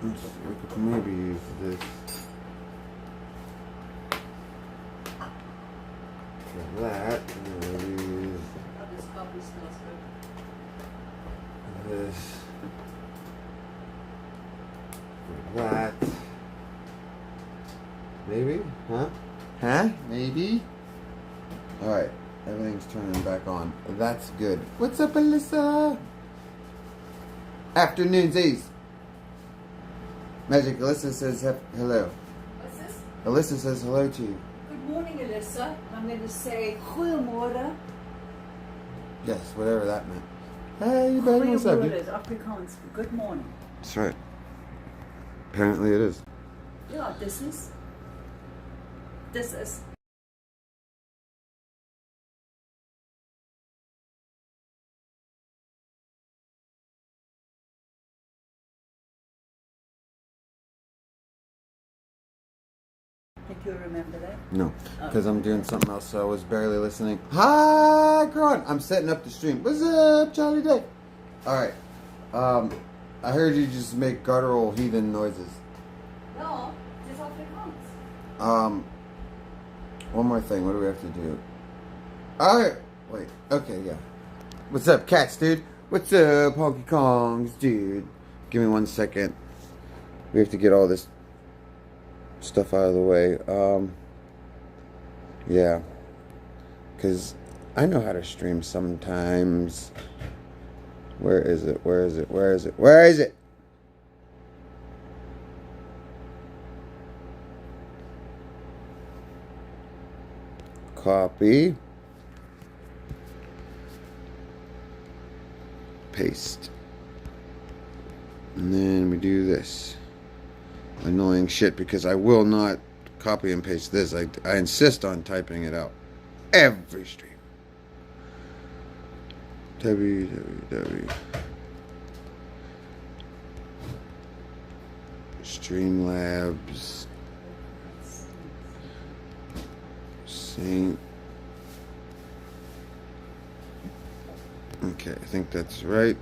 We could maybe use this for that. And we'll use This coffee smells good. this for that. Maybe? Huh? Maybe? Alright, everything's turning back on. That's good. What's up, Alyssa? Afternoonsies. Magic, Alyssa says hello. What's this? Alyssa says hello to you. Good morning, Alyssa. I'm going to say goeiemorgen. Yes, whatever that meant. Hey, you better what's up, Goeiemorgen dude? is Afrikaans for good morning. That's right. Apparently it is. Ja, this is. This is. Think you remember that? No, because I'm doing something else, so I was barely listening. Hi, Kron! I'm setting up the stream. What's up, Charlie Day? Alright. I heard you just make guttural heathen noises. Ja, het is Afrikaans. One more thing. What do we have to do? Alright. Wait. Okay, yeah. What's up, cats, dude? What's up, Honky Kongs, dude? Give me 1 second. We have to get all this stuff out of the way. Yeah. Because I know how to stream sometimes. Where is it? Where is it? Where is it? Where is it? Copy. Paste. And then we do this. Annoying shit, because I will not copy and paste this. I insist on typing it out. Every stream. www. Streamlabs. Saint. Okay, I think that's right.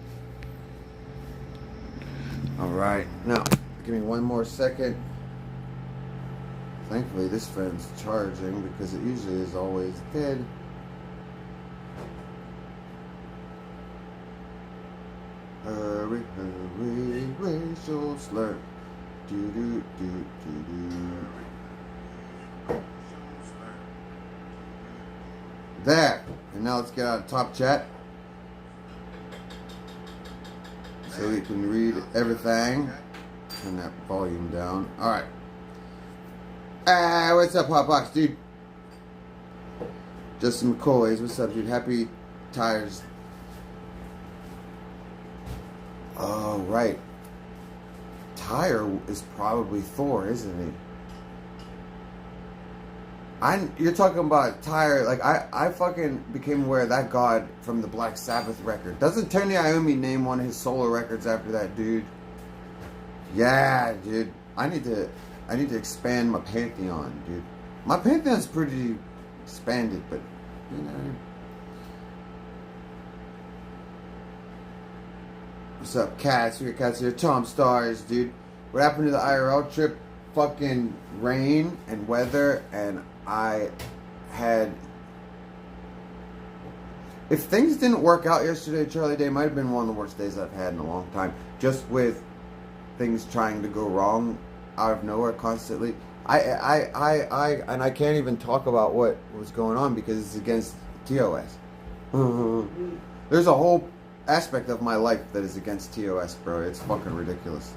Alright, now, give me 1 more second. Thankfully, this fan's charging because it usually is always dead. Hurry, hurry, racial slur. Do do do do do. There. And now let's get out of top chat, so we can read everything. Turn that volume down. Alright. What's up, Hotbox, dude? Justin McCoys, what's up, dude? Happy tires. Oh, right. Tyre is probably Thor, isn't he? You're talking about Tyre, like, I fucking became aware of that god from the Black Sabbath record. Doesn't Tony Iommi name one of his solo records after that dude? Yeah, dude. I need to expand my pantheon, dude. My pantheon's pretty expanded, but you know. What's up, cats? We got cats here. Tom Stars, dude. What happened to the IRL trip? Fucking rain and weather, and I had. If things didn't work out yesterday, Charlie Day might have been one of the worst days I've had in a long time. Just with things trying to go wrong out of nowhere constantly. And I can't even talk about what was going on because it's against TOS. There's a whole aspect of my life that is against TOS, bro. It's fucking ridiculous.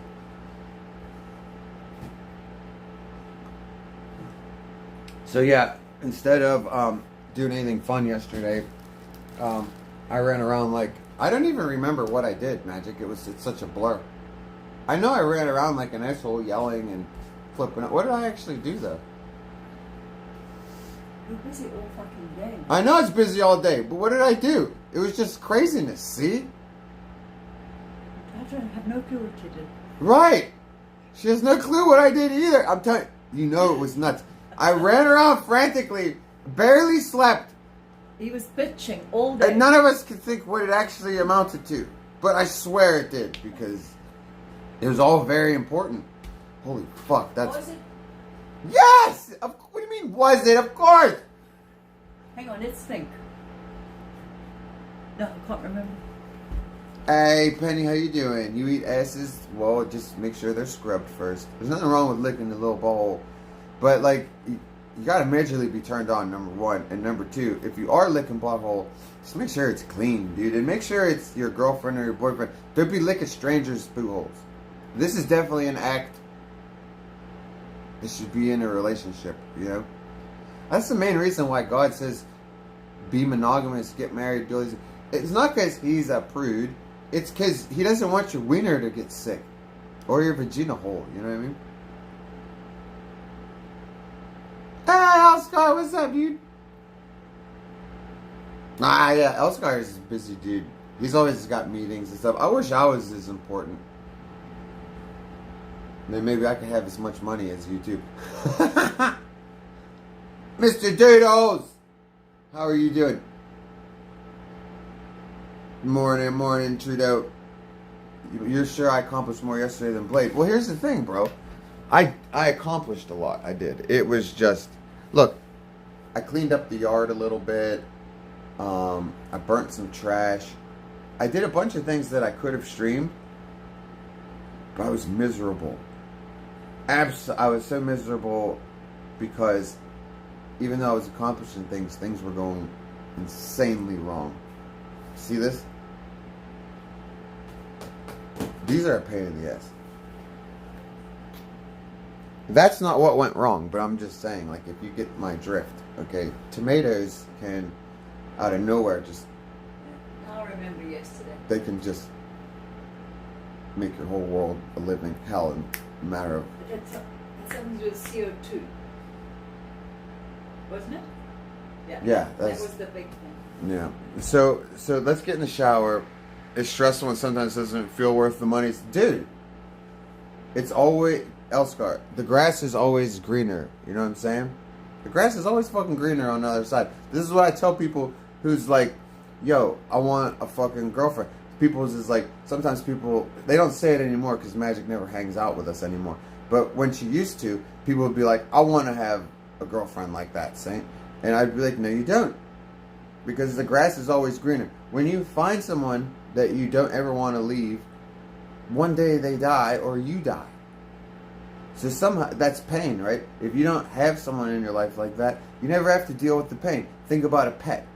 So yeah, instead of doing anything fun yesterday, I ran around like I don't even remember what I did, Magic. It's such a blur. I know I ran around like an asshole yelling and flipping out. What did I actually do though? You're busy all fucking day. I know it's busy all day, but what did I do? It was just craziness, see? I don't have no clue what you did. Right! She has no clue what I did either. I'm telling you, know it was nuts. I ran around frantically, barely slept. He was bitching all day. And none of us could think what it actually amounted to. But I swear it did, because It was all very important. Holy fuck, that's... Was it? Yes! What do you mean, was it? Of course! Hang on, let's think. No, I can't remember. Hey, Penny, how you doing? You eat asses? Well, just make sure they're scrubbed first. There's nothing wrong with licking the little bowl. But, like, you gotta majorly be turned on, number one. And number two, if you are licking butthole, just make sure it's clean, dude. And make sure it's your girlfriend or your boyfriend. Don't be licking strangers' poo holes. This is definitely an act. This should be in a relationship, you know? That's the main reason why God says, be monogamous, get married, do all these. It's not because he's a prude. It's because he doesn't want your wiener to get sick. Or your vagina hole, you know what I mean? Hey, Oscar, what's up, dude? Ah, yeah, Elskar is a busy dude. He's always got meetings and stuff. I wish I was as important. Then maybe I could have as much money as you too. Mr. Doodles! How are you doing? Morning, Trudeau. You're sure I accomplished more yesterday than Blade? Well, here's the thing, bro. I accomplished a lot. I did. It was just... Look, I cleaned up the yard a little bit. I burnt some trash. I did a bunch of things that I could have streamed. But I was miserable. I was so miserable because even though I was accomplishing things, things were going insanely wrong. See this? These are a pain in the ass. That's not what went wrong, but I'm just saying, like, if you get my drift, okay? Tomatoes can, out of nowhere, just... I'll remember yesterday. They can just make your whole world a living hell in a matter of... It's something to do with CO2. Wasn't it? Yeah. Yeah, that that's... was the big thing. Yeah. So let's get in the shower. It's stressful and sometimes doesn't feel worth the money. Dude, it's always... Elskar, the grass is always greener. You know what I'm saying? The grass is always fucking greener on the other side. This is what I tell people who's like, yo, I want a fucking girlfriend. People's is like, sometimes people, they don't say it anymore because Magic never hangs out with us anymore. But when she used to, people would be like, I want to have a girlfriend like that, Saint. And I'd be like, no, you don't. Because the grass is always greener. When you find someone that you don't ever want to leave, one day they die or you die. So somehow, that's pain, right? If you don't have someone in your life like that, you never have to deal with the pain. Think about a pet.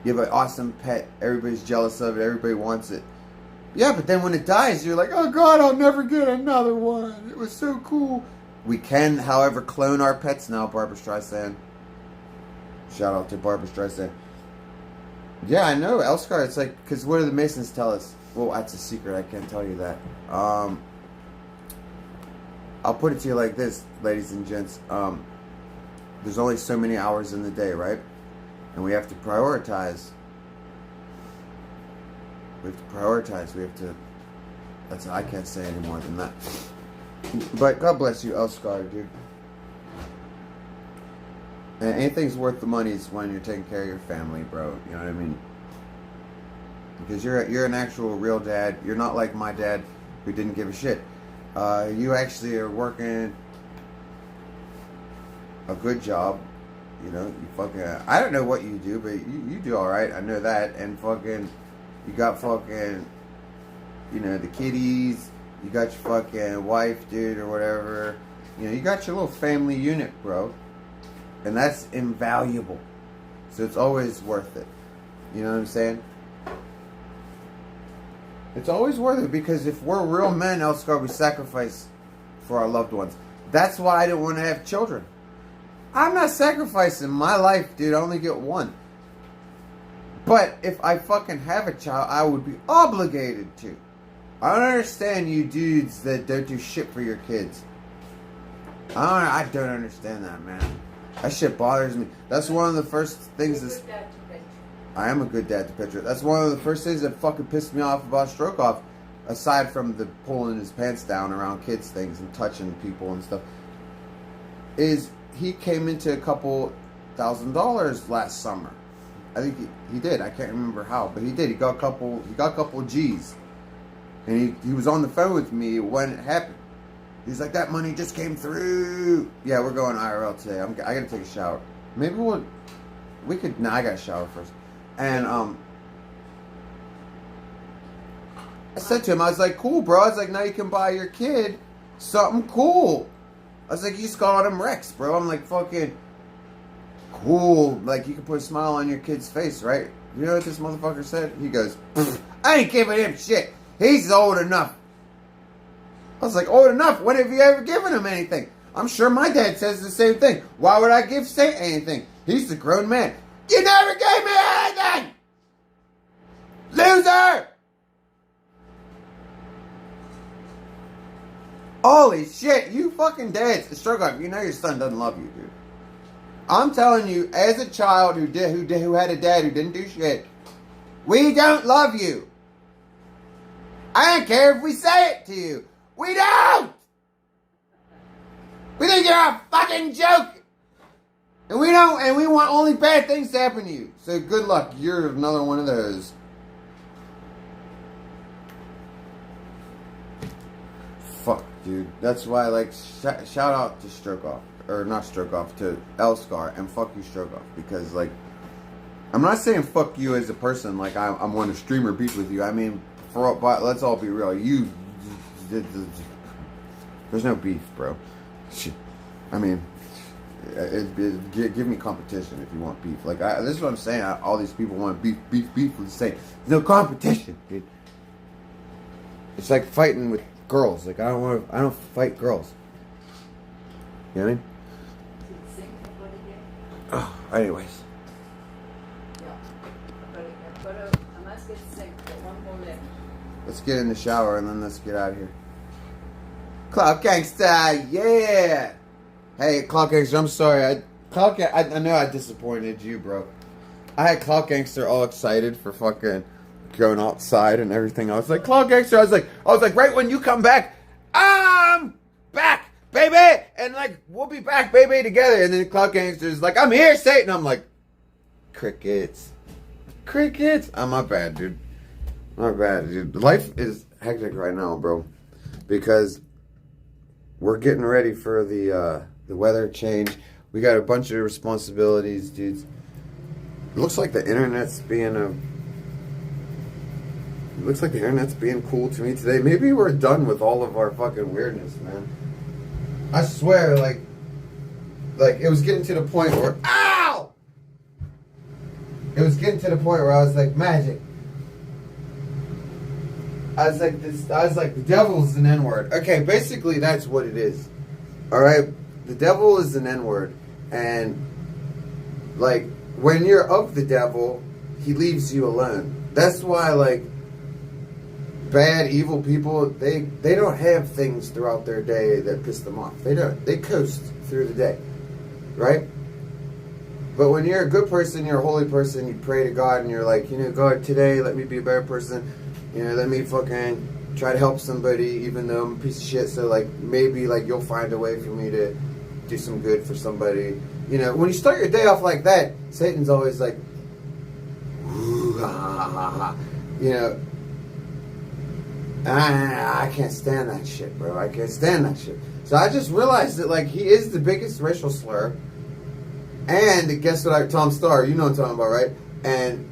You have an awesome pet. Everybody's jealous of it. Everybody wants it. Yeah, but then when it dies, you're like, oh God, I'll never get another one. It was so cool. We can, however, clone our pets now, Barbara Streisand. Shout out to Barbara Streisand. Yeah, I know, Elskar. It's like, because what do the Masons tell us? Well, that's a secret. I can't tell you that. I'll put it to you like this, ladies and gents. There's only so many hours in the day, right? And we have to prioritize. We have to prioritize. We have to... I can't say any more than that. But God bless you, Elskar, dude. And anything's worth the money is when you're taking care of your family, bro. You know what I mean? Because you're an actual real dad. You're not like my dad who didn't give a shit. You actually are working a good job. You know, you fucking... I don't know what you do, but you do alright. I know that. And fucking... You got fucking... You know, the kiddies. You got your fucking wife, dude, or whatever. You know, you got your little family unit, bro. And that's invaluable. So it's always worth it. You know what I'm saying? It's always worth it because if we're real men, Elskar, we sacrifice for our loved ones. That's why I didn't want to have children. I'm not sacrificing my life, dude. I only get one. But if I fucking have a child, I would be obligated to. I don't understand you dudes that don't do shit for your kids. I don't understand that, man. That shit bothers me. That's one of the first things that's... I am a good dad to picture. That's one of the first things that fucking pissed me off about Stroke Off, aside from the pulling his pants down around kids things and touching people and stuff, is he came into a couple $1,000s last summer. I think he did. I can't remember how, but he did. He got a couple G's. And he was on the phone with me when it happened. He's like, that money just came through. Yeah, we're going IRL today. I gotta take a shower. Maybe we could. Nah, I gotta shower first. And I said to him, I was like, cool, bro. I was like, now you can buy your kid something cool. I was like, you just call him Rex, bro. I'm like, fucking cool. Like, you can put a smile on your kid's face, right? You know what this motherfucker said? He goes, I ain't giving him shit. He's old enough. I was like, old enough? When have you ever given him anything? I'm sure my dad says the same thing. Why would I give Saint anything? He's a grown man. You never gave me anything! Loser! Holy shit, you fucking dads. Struggle, you know your son doesn't love you, dude. I'm telling you, as a child who had a dad who didn't do shit, we don't love you. I don't care if we say it to you. We don't! We think you're a fucking joke! And we want only bad things to happen to you. So good luck, you're another one of those. Fuck, dude. That's why, like, shout out to Stroke Off. Or not Stroke Off, to L-Scar. And fuck you, Stroke Off. Because, like, I'm not saying fuck you as a person. Like, I'm one to streamer beef with you. I mean, but let's all be real. There's no beef, bro. I mean, give me competition if you want beef. Like, this is what I'm saying. All these people want beef. With saying there's no competition, dude. It's like fighting with girls. Like, I don't fight girls. You know what I mean? Oh, anyways. Let's get in the shower and then let's get out of here. Cloud Gangsta, yeah! Hey, Cloud Gangster, I'm sorry. I know I disappointed you, bro. I had Cloud Gangster all excited for fucking going outside and everything. I was like, Cloud Gangster, I was like, right when you come back, I'm back, baby! And like, we'll be back, baby, together. And then Cloud Gangster's like, I'm here, Satan. I'm like, crickets. Oh, my bad, dude. My bad, dude. Life is hectic right now, bro. Because we're getting ready for the weather change. We got a bunch of responsibilities, dudes. It looks like the internet's being cool to me today. Maybe we're done with all of our fucking weirdness, man. I swear, like it was getting to the point where, ow! It was getting to the point where I was like, magic. I was like, the devil's an N-word. Okay, basically that's what it is. Alright? The devil is an N-word. And, like, when you're of the devil, he leaves you alone. That's why, like, bad, evil people, they don't have things throughout their day that piss them off. They don't. They coast through the day. Right? But when you're a good person, you're a holy person, you pray to God and you're like, you know, God, today let me be a better person. You know, let me fucking try to help somebody even though I'm a piece of shit. So, like, maybe, like, you'll find a way for me to do some good for somebody. You know, when you start your day off like that, Satan's always like, ooh, ha, ha, ha, ha. You know, I can't stand that shit, bro. I can't stand that shit. So I just realized that, like, he is the biggest racial slur. And guess what? Tom Starr, you know what I'm talking about, right? And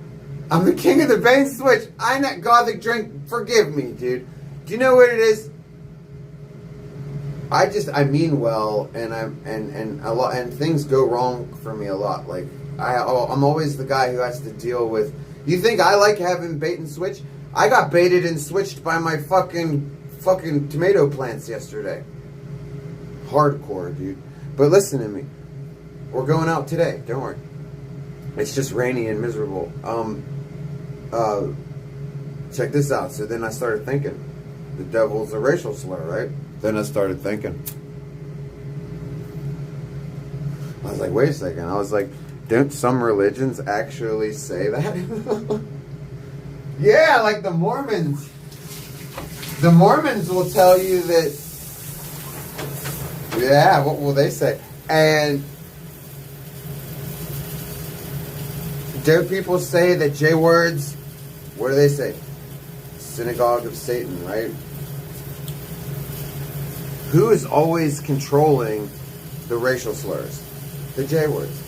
I'm the king of the bait and switch. I'm that gothic drink. Forgive me, dude. Do you know what it is? I mean well, and a lot, and things go wrong for me a lot. Like I'm always the guy who has to deal with. You think I like having bait and switch? I got baited and switched by my fucking tomato plants yesterday. Hardcore, dude. But listen to me. We're going out today. Don't worry. It's just rainy and miserable. Check this out. So then I started thinking, the devil's a racial slur, right? Then I started thinking. I was like, wait a second. I was like, don't some religions actually say that? Yeah, like the Mormons. The Mormons will tell you that. Yeah, what will they say? And don't people say that J words? What do they say? synagogue of Satan, right? Who is always controlling the racial slurs? The J words.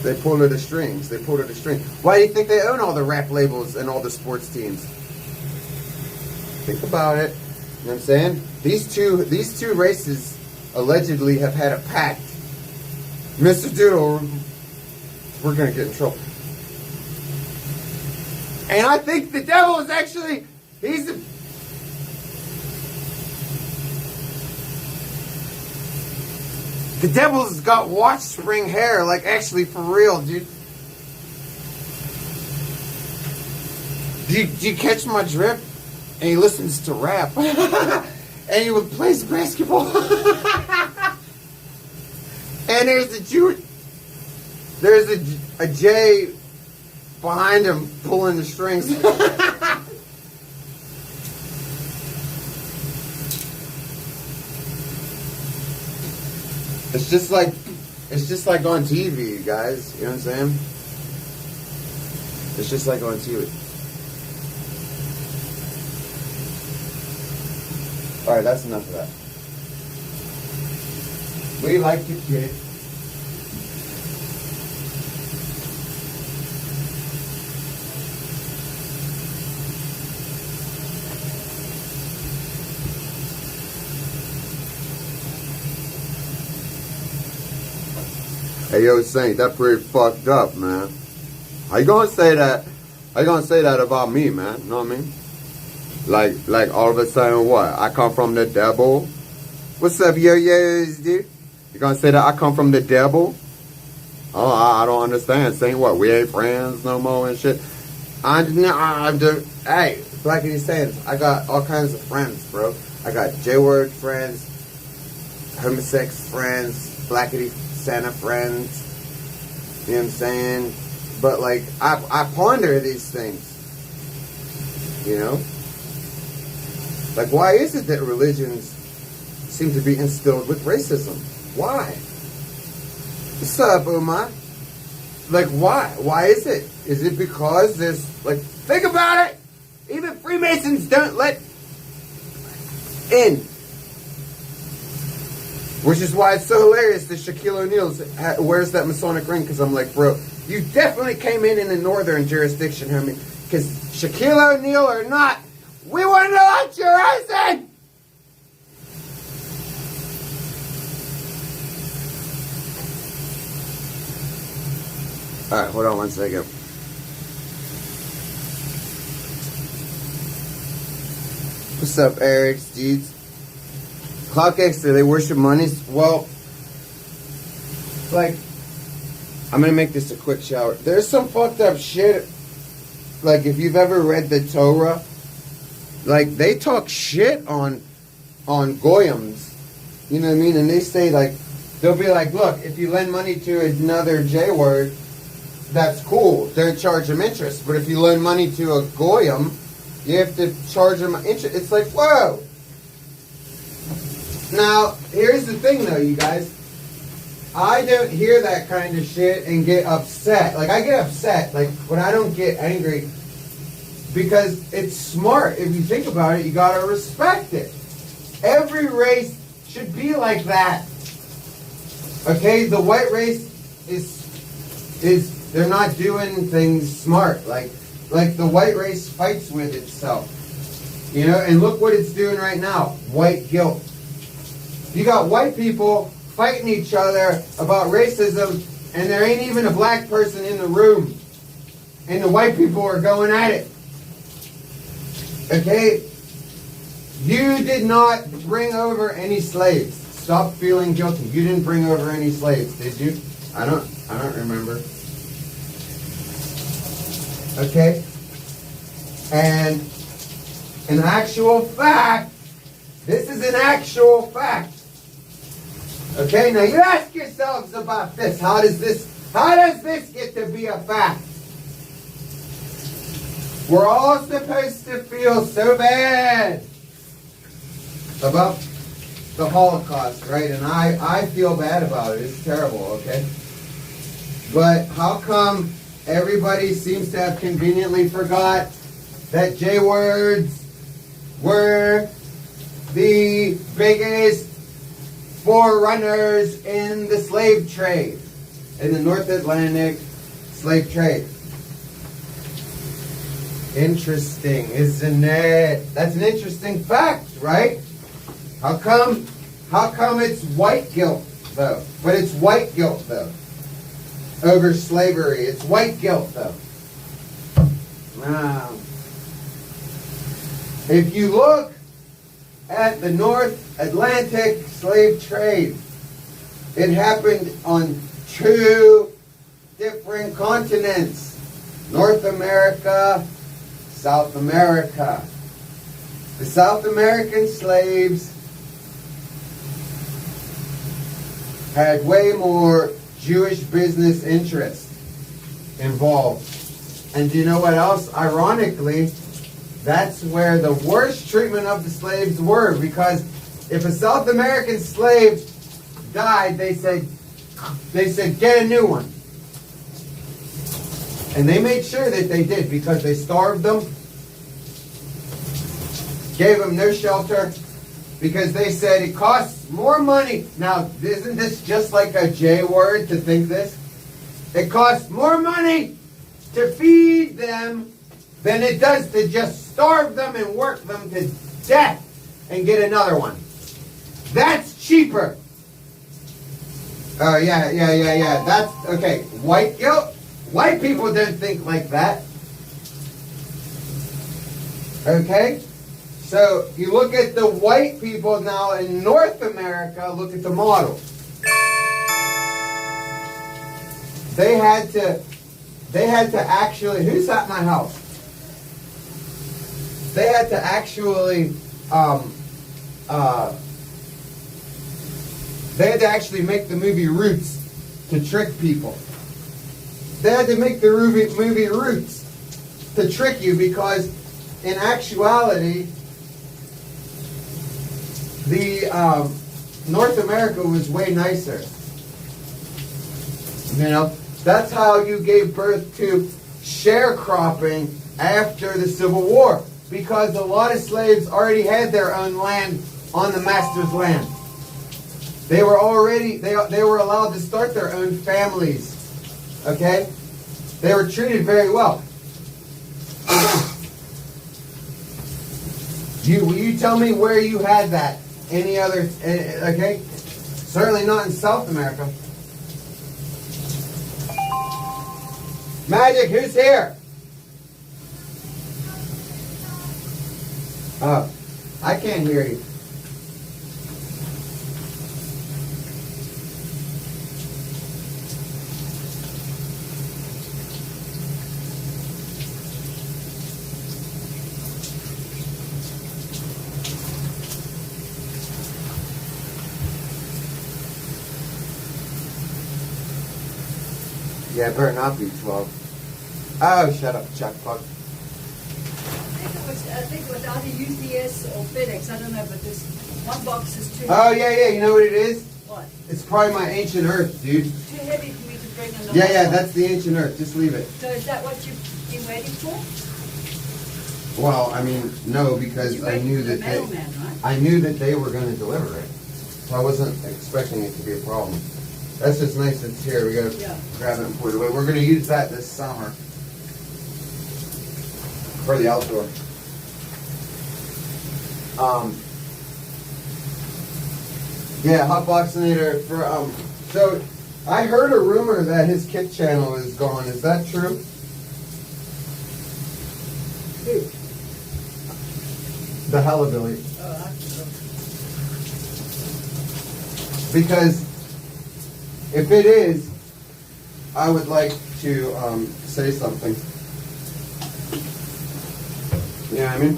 They pull to the strings. They pull to the strings. Why do you think they own all the rap labels and all the sports teams? Think about it. You know what I'm saying? These two races allegedly have had a pact. Mr. Doodle, we're gonna get in trouble. And I think the devil is actually, the devil's got watch spring hair, like actually for real, dude. Do you catch my drift? And he listens to rap. And he plays basketball. And there's a J behind him pulling the strings. It's just like on TV, guys. You know what I'm saying? It's just like on TV. Alright, that's enough of that. We like to kid. Hey, yo, Saint, that pretty fucked up, man. How you gonna say that? How you gonna say that about me, man? You know what I mean? Like all of a sudden, what? I come from the devil? What's up, yo-yos, dude? You gonna say that I come from the devil? Oh, I don't understand. Saying what? We ain't friends no more and shit. Hey, Blackity Saints, I got all kinds of friends, bro. I got J-word friends, homosex friends, Blackity Santa friends. You know what I'm saying? But like, I ponder these things. You know? Like, why is it that religions seem to be instilled with racism? Why? What's up, Umar? Like, why? Why is it? Is it because there's, like, think about it! Even Freemasons don't let in. Which is why it's so hilarious that Shaquille O'Neal wears that Masonic ring, because I'm like, bro, you definitely came in the northern jurisdiction, homie. Because Shaquille O'Neal or not, we want to know what you're rising! Alright, hold on one second. What's up, Eric, dudes? Cloud Gangster, they worship monies. Well, like, I'm gonna make this a quick shower. There's some fucked up shit. Like, if you've ever read the Torah, like, they talk shit on Goyams. You know what I mean? And they say, like, they'll be like, look, if you lend money to another J-word, that's cool. Don't charge them interest. But if you lend money to a Goyim, you have to charge them interest. It's like, whoa. Now, here's the thing, though, you guys. I don't hear that kind of shit and get upset. Like, I get upset, like, when I don't get angry, because it's smart. If you think about it, you gotta respect it. Every race should be like that. Okay? The white race is they're not doing things smart. Like the white race fights with itself. You know, and look what it's doing right now. White guilt. You got white people fighting each other about racism, and there ain't even a black person in the room. And the white people are going at it. Okay? You did not bring over any slaves. Stop feeling guilty. You didn't bring over any slaves, did you? I don't remember. Okay? And in actual fact, this is an actual fact. Okay, now you ask yourselves about this. How does this get to be a fact? We're all supposed to feel so bad about the Holocaust, right? And I feel bad about it. It's terrible, okay? But how come everybody seems to have conveniently forgot that J words were the biggest forerunners in the slave trade, in the North Atlantic slave trade. Interesting, isn't it? That's an interesting fact, right? How come it's white guilt, though? But it's white guilt, though, over slavery. It's white guilt, though. Wow. If you look at the North Atlantic slave trade, it happened on 2 different continents. North America, South America. The South American slaves had way more Jewish business interests involved. And do you know what else? Ironically, that's where the worst treatment of the slaves were, because if a South American slave died, they said, get a new one. And they made sure that they did, because they starved them, gave them no shelter, because they said it costs more money. Now, isn't this just like a J word to think this? It costs more money to feed them than it does to just starve them and work them to death and get another one. That's cheaper. Oh, yeah. That's, okay, white guilt? White people don't think like that. Okay? So, you look at the white people now in North America, look at the model. They had to actually, who's at my house? They had to actually, make the movie Roots to trick people. They had to make the movie Roots to trick you, because in actuality, the North America was way nicer. You know, that's how you gave birth to sharecropping after the Civil War, because a lot of slaves already had their own land on the master's land. They were already, they were allowed to start their own families. Okay? They were treated very well. Will you tell me where you had that? Any other, okay? Certainly not in South America. Magic, who's here? I can't hear you. Yeah, it better not be 12. Oh, shut up, Chuck Pug. I think it was either UPS or FedEx. I don't know, but this one box is too. Oh, yeah. You know what it is? What? It's probably my ancient earth, dude. Too heavy for me to bring in the Yeah, that's the ancient earth. Just leave it. So is that what you've been waiting for? Well, I mean, no, because I knew that I knew that they were going to deliver it, so I wasn't expecting it to be a problem. That's just nice that it's here. We got to grab it and put it away. We're going to use that this summer for the outdoor. Yeah, Hotboxinator for So I heard a rumor that his Kick channel is gone. Is that true? The Hellabilly. Because if it is, I would like to say something. You know what I mean?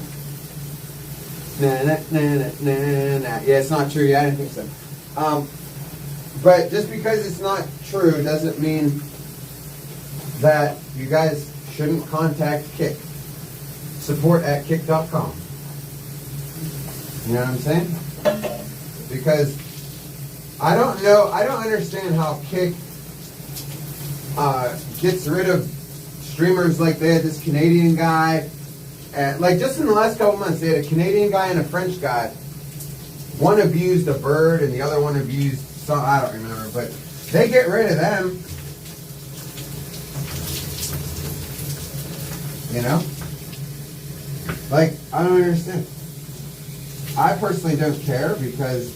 Nah. Yeah, it's not true. Yeah, I didn't think so. But just because it's not true doesn't mean that you guys shouldn't contact Kick. Support@kick.com. You know what I'm saying? Because I don't understand how Kick gets rid of streamers like they had this Canadian guy And like just in the last couple months, they had a Canadian guy and a French guy. One abused a bird and the other one abused some, I don't remember, but they get rid of them. You know? Like, I don't understand. I personally don't care because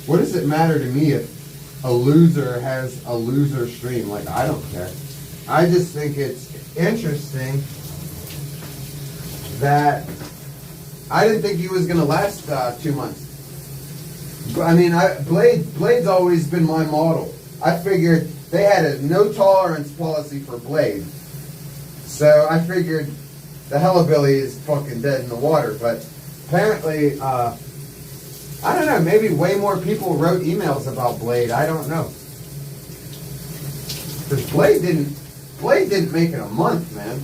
what does it matter to me if a loser has a loser stream? Like, I don't care. I just think it's interesting that I didn't think he was going to last 2 months. I mean, Blade's always been my model. I figured they had a no tolerance policy for Blade. So I figured the Hellabilly is fucking dead in the water. But apparently, I don't know, maybe way more people wrote emails about Blade. I don't know. Because Blade didn't make it a month, man.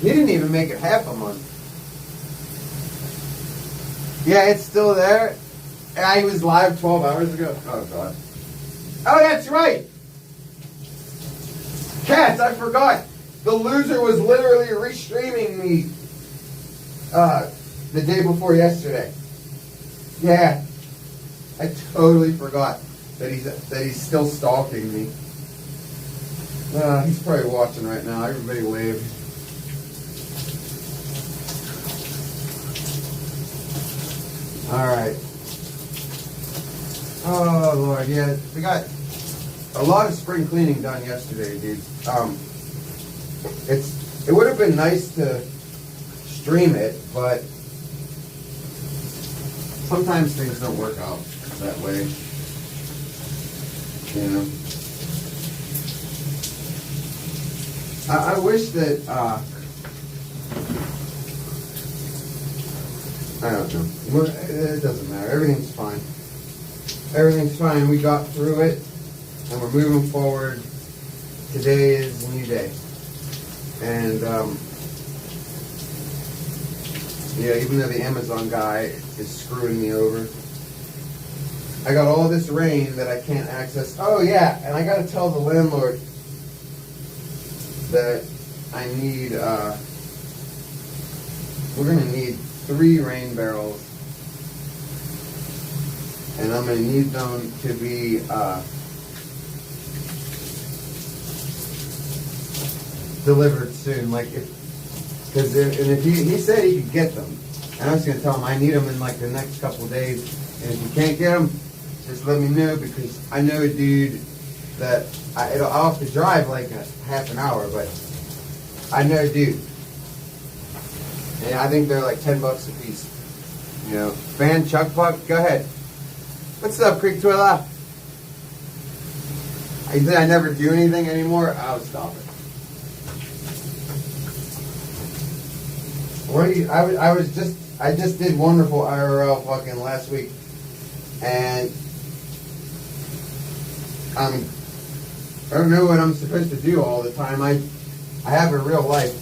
He didn't even make it half a month. Yeah, it's still there. I was live 12 hours ago. Oh, God. Oh, that's right. Cats, I forgot. The loser was literally restreaming me the day before yesterday. Yeah. I totally forgot that he's still stalking me. He's probably watching right now. Everybody wave. All right. Oh, Lord, yeah. We got a lot of spring cleaning done yesterday, dude. It would have been nice to stream it, but sometimes things don't work out that way. You know? I wish that, I don't know. Well, it doesn't matter. Everything's fine. Everything's fine. We got through it, and we're moving forward. Today is a new day. And, yeah, even though the Amazon guy is screwing me over, I got all this rain that I can't access. Oh, yeah, and I got to tell the landlord that I need, we're going to need 3 rain barrels. And I'm going to need them to be delivered soon. Like, if he said he could get them. And I was going to tell him I need them in like the next couple of days. And if you can't get them, just let me know, because I know a dude that I'll have to drive like a half an hour, but I know a dude. And I think they're like $10 a piece. You know, Fan Chuck Buck, go ahead. What's up, Creek Twilla? I said I never do anything anymore. I'll stop it. What do you? I just did wonderful IRL fucking last week, and I don't know what I'm supposed to do all the time. I have a real life,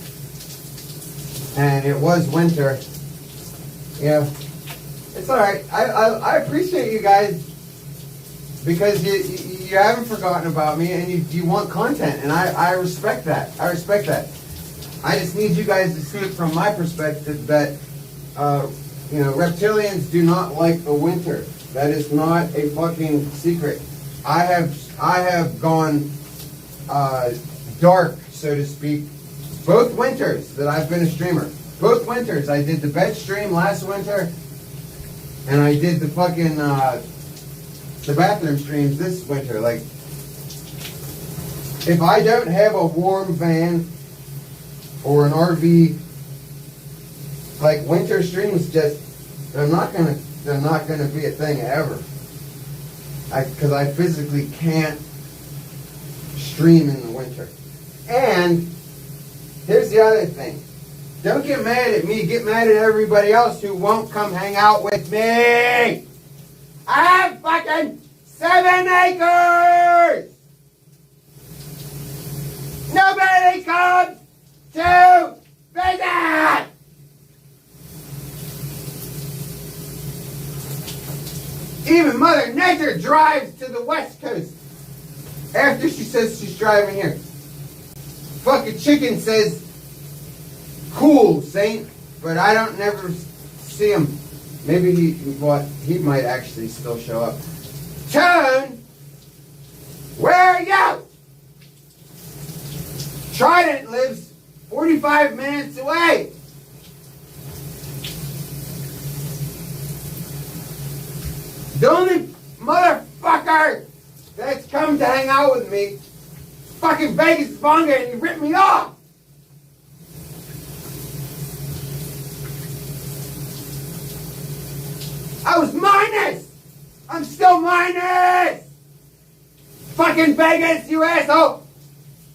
and it was winter. Yeah. It's all right. I appreciate you guys, because you haven't forgotten about me, and you want content, and I respect that. I respect that. I just need you guys to see it from my perspective that reptilians do not like the winter. That is not a fucking secret. I have gone dark, so to speak, both winters that I've been a streamer. Both winters. I did the bed stream last winter. And I did the fucking, the bathroom streams this winter. Like, if I don't have a warm van or an RV, like, winter streams they're not gonna be a thing ever. Because I physically can't stream in the winter. And here's the other thing. Don't get mad at me. Get mad at everybody else who won't come hang out with me. I have fucking 7 acres. Nobody comes to visit. Even Mother Nature drives to the West Coast after she says she's driving here. Fucking chicken says, "Cool, Saint. but I don't never see him. Maybe he might actually still show up. Tone, where are you? Trident lives 45 minutes away. The only motherfucker that's come to hang out with me, fucking Vegas Bonga, and he ripped me off. I was minus. I'm still minus. Fucking Vegas, you asshole.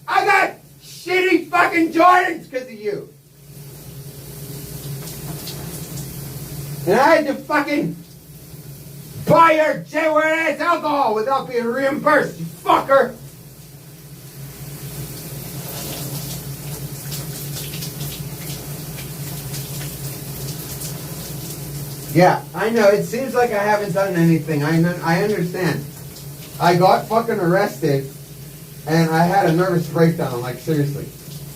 I got shitty fucking Jordans because of you. And I had to fucking buy your J-word-ass alcohol without being reimbursed, you fucker. Yeah, I know. It seems like I haven't done anything. I understand. I got fucking arrested, and I had a nervous breakdown. Like, seriously.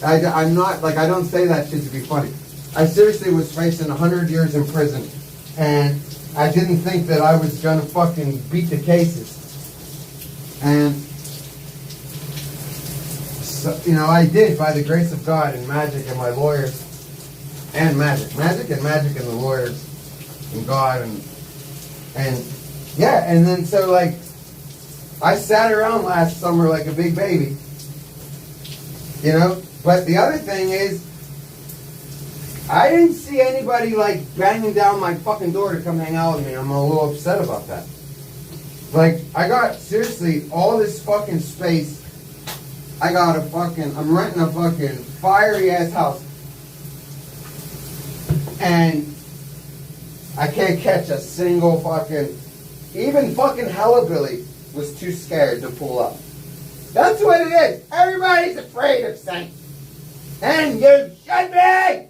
I'm not, like, I don't say that shit to be funny. I seriously was facing 100 years in prison, and I didn't think that I was gonna fucking beat the cases. And, so, you know, I did by the grace of God and magic and my lawyers. And magic. Magic and the lawyers. And God and yeah, and then so like I sat around last summer like a big baby, you know. But the other thing is, I didn't see anybody like banging down my fucking door to come hang out with me. I'm a little upset about that. Like, I got seriously all this fucking space. I'm renting a fucking fiery ass house, and I can't catch a single fucking, even fucking Hellabilly was too scared to pull up. That's what it is. Everybody's afraid of Saint. And you should be.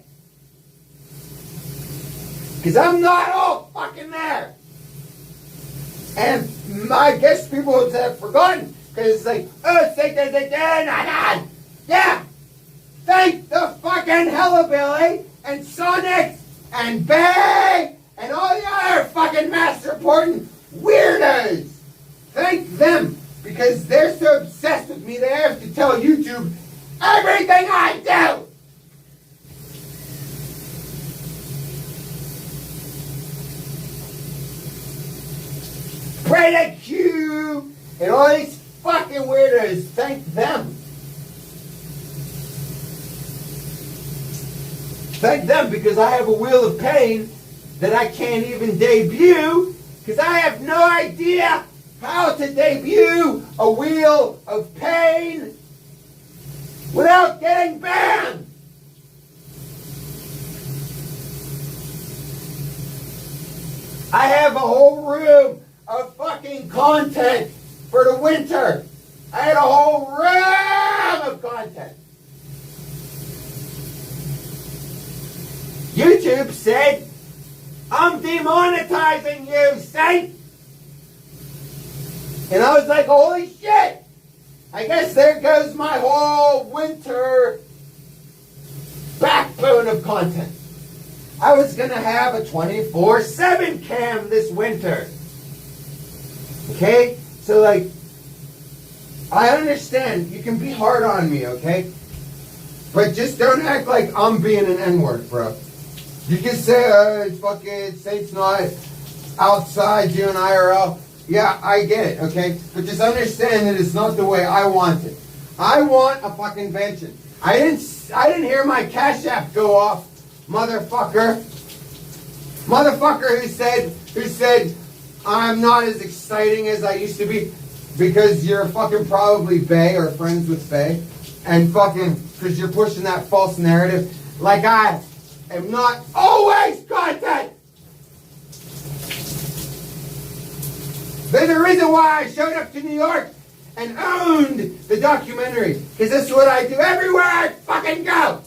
Because I'm not all fucking there. And I guess people have forgotten. Because it's like, oh, Saint, yeah. Thank the fucking Hellabilly and Sonic and Bay and all the other fucking mass reporting weirdos. Thank them, because they're so obsessed with me they have to tell YouTube everything I do. Pray to Q and all these fucking weirdos. Thank them. Thank them, because I have a wheel of pain that I can't even debut, because I have no idea how to debut a wheel of pain without getting banned. I have a whole room of fucking content for the winter. I had a whole room of content. YouTube said, I'm demonetizing you, Saint! And I was like, holy shit! I guess there goes my whole winter backbone of content. I was going to have a 24/7 cam this winter. Okay? So, like, I understand. You can be hard on me, okay? But just don't act like I'm being an N-word, bro. You can say, fucking Saint's not outside doing IRL. Yeah, I get it, okay? But just understand that it's not the way I want it. I want a fucking pension. I didn't hear my Cash App go off, motherfucker. Motherfucker who said I'm not as exciting as I used to be because you're fucking probably bae or friends with bae, and fucking because you're pushing that false narrative like I am not always content. There's a reason why I showed up to New York and owned the documentary, because this is what I do everywhere I fucking go.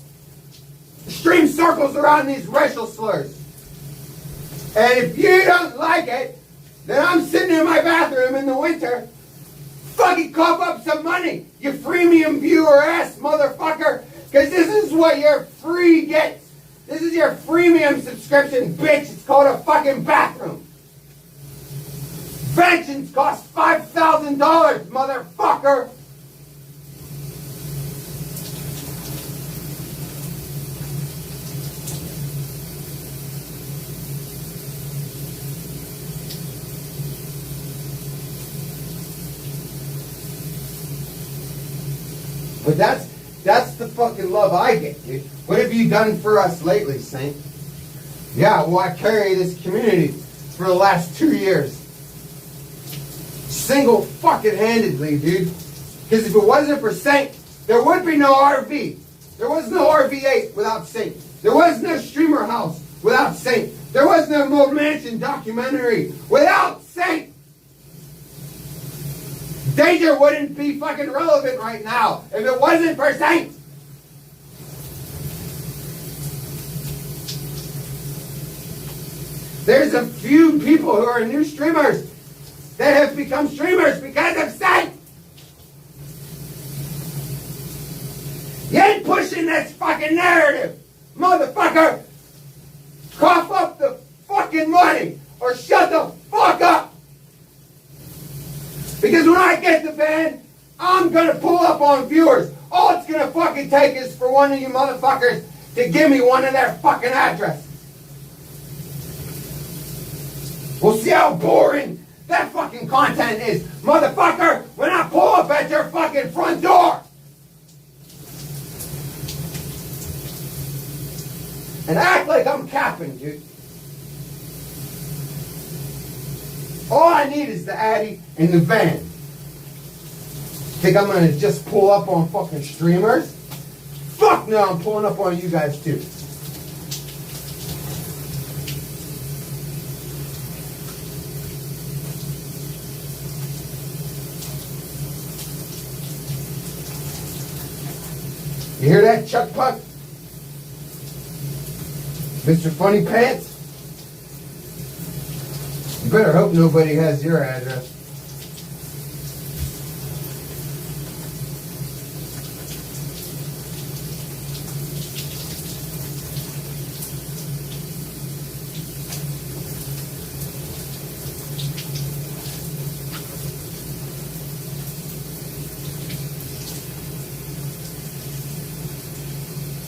Stream circles around these racial slurs. And if you don't like it, then I'm sitting in my bathroom in the winter, fucking cough up some money, you freemium viewer ass motherfucker, because this is what your free gets. This is your freemium subscription, bitch. It's called a fucking bathroom. Vengeance costs $5,000, motherfucker. But that's the fucking love I get, dude. What have you done for us lately, Saint? Yeah, well, I carry this community for the last 2 years. Single fucking handedly, dude. Because if it wasn't for Saint, there would be no RV. There was no RV8 without Saint. There was no streamer house without Saint. There was no Mold Mansion documentary without Saint. Danger wouldn't be fucking relevant right now if it wasn't for Saint. There's a few people who are new streamers that have become streamers because of Saint. You ain't pushing this fucking narrative, motherfucker. Cough up the fucking money or shut the fuck up. Because when I get the ban, I'm gonna pull up on viewers. All it's gonna fucking take is for one of you motherfuckers to give me one of their fucking addresses. We'll see how boring that fucking content is, motherfucker, when I pull up at your fucking front door. And act like I'm capping, dude. All I need is the Addy and the van. Think I'm gonna just pull up on fucking streamers? Fuck no, I'm pulling up on you guys too. You hear that, Chuck Puck? Mr. Funny Pants? You better hope nobody has your address.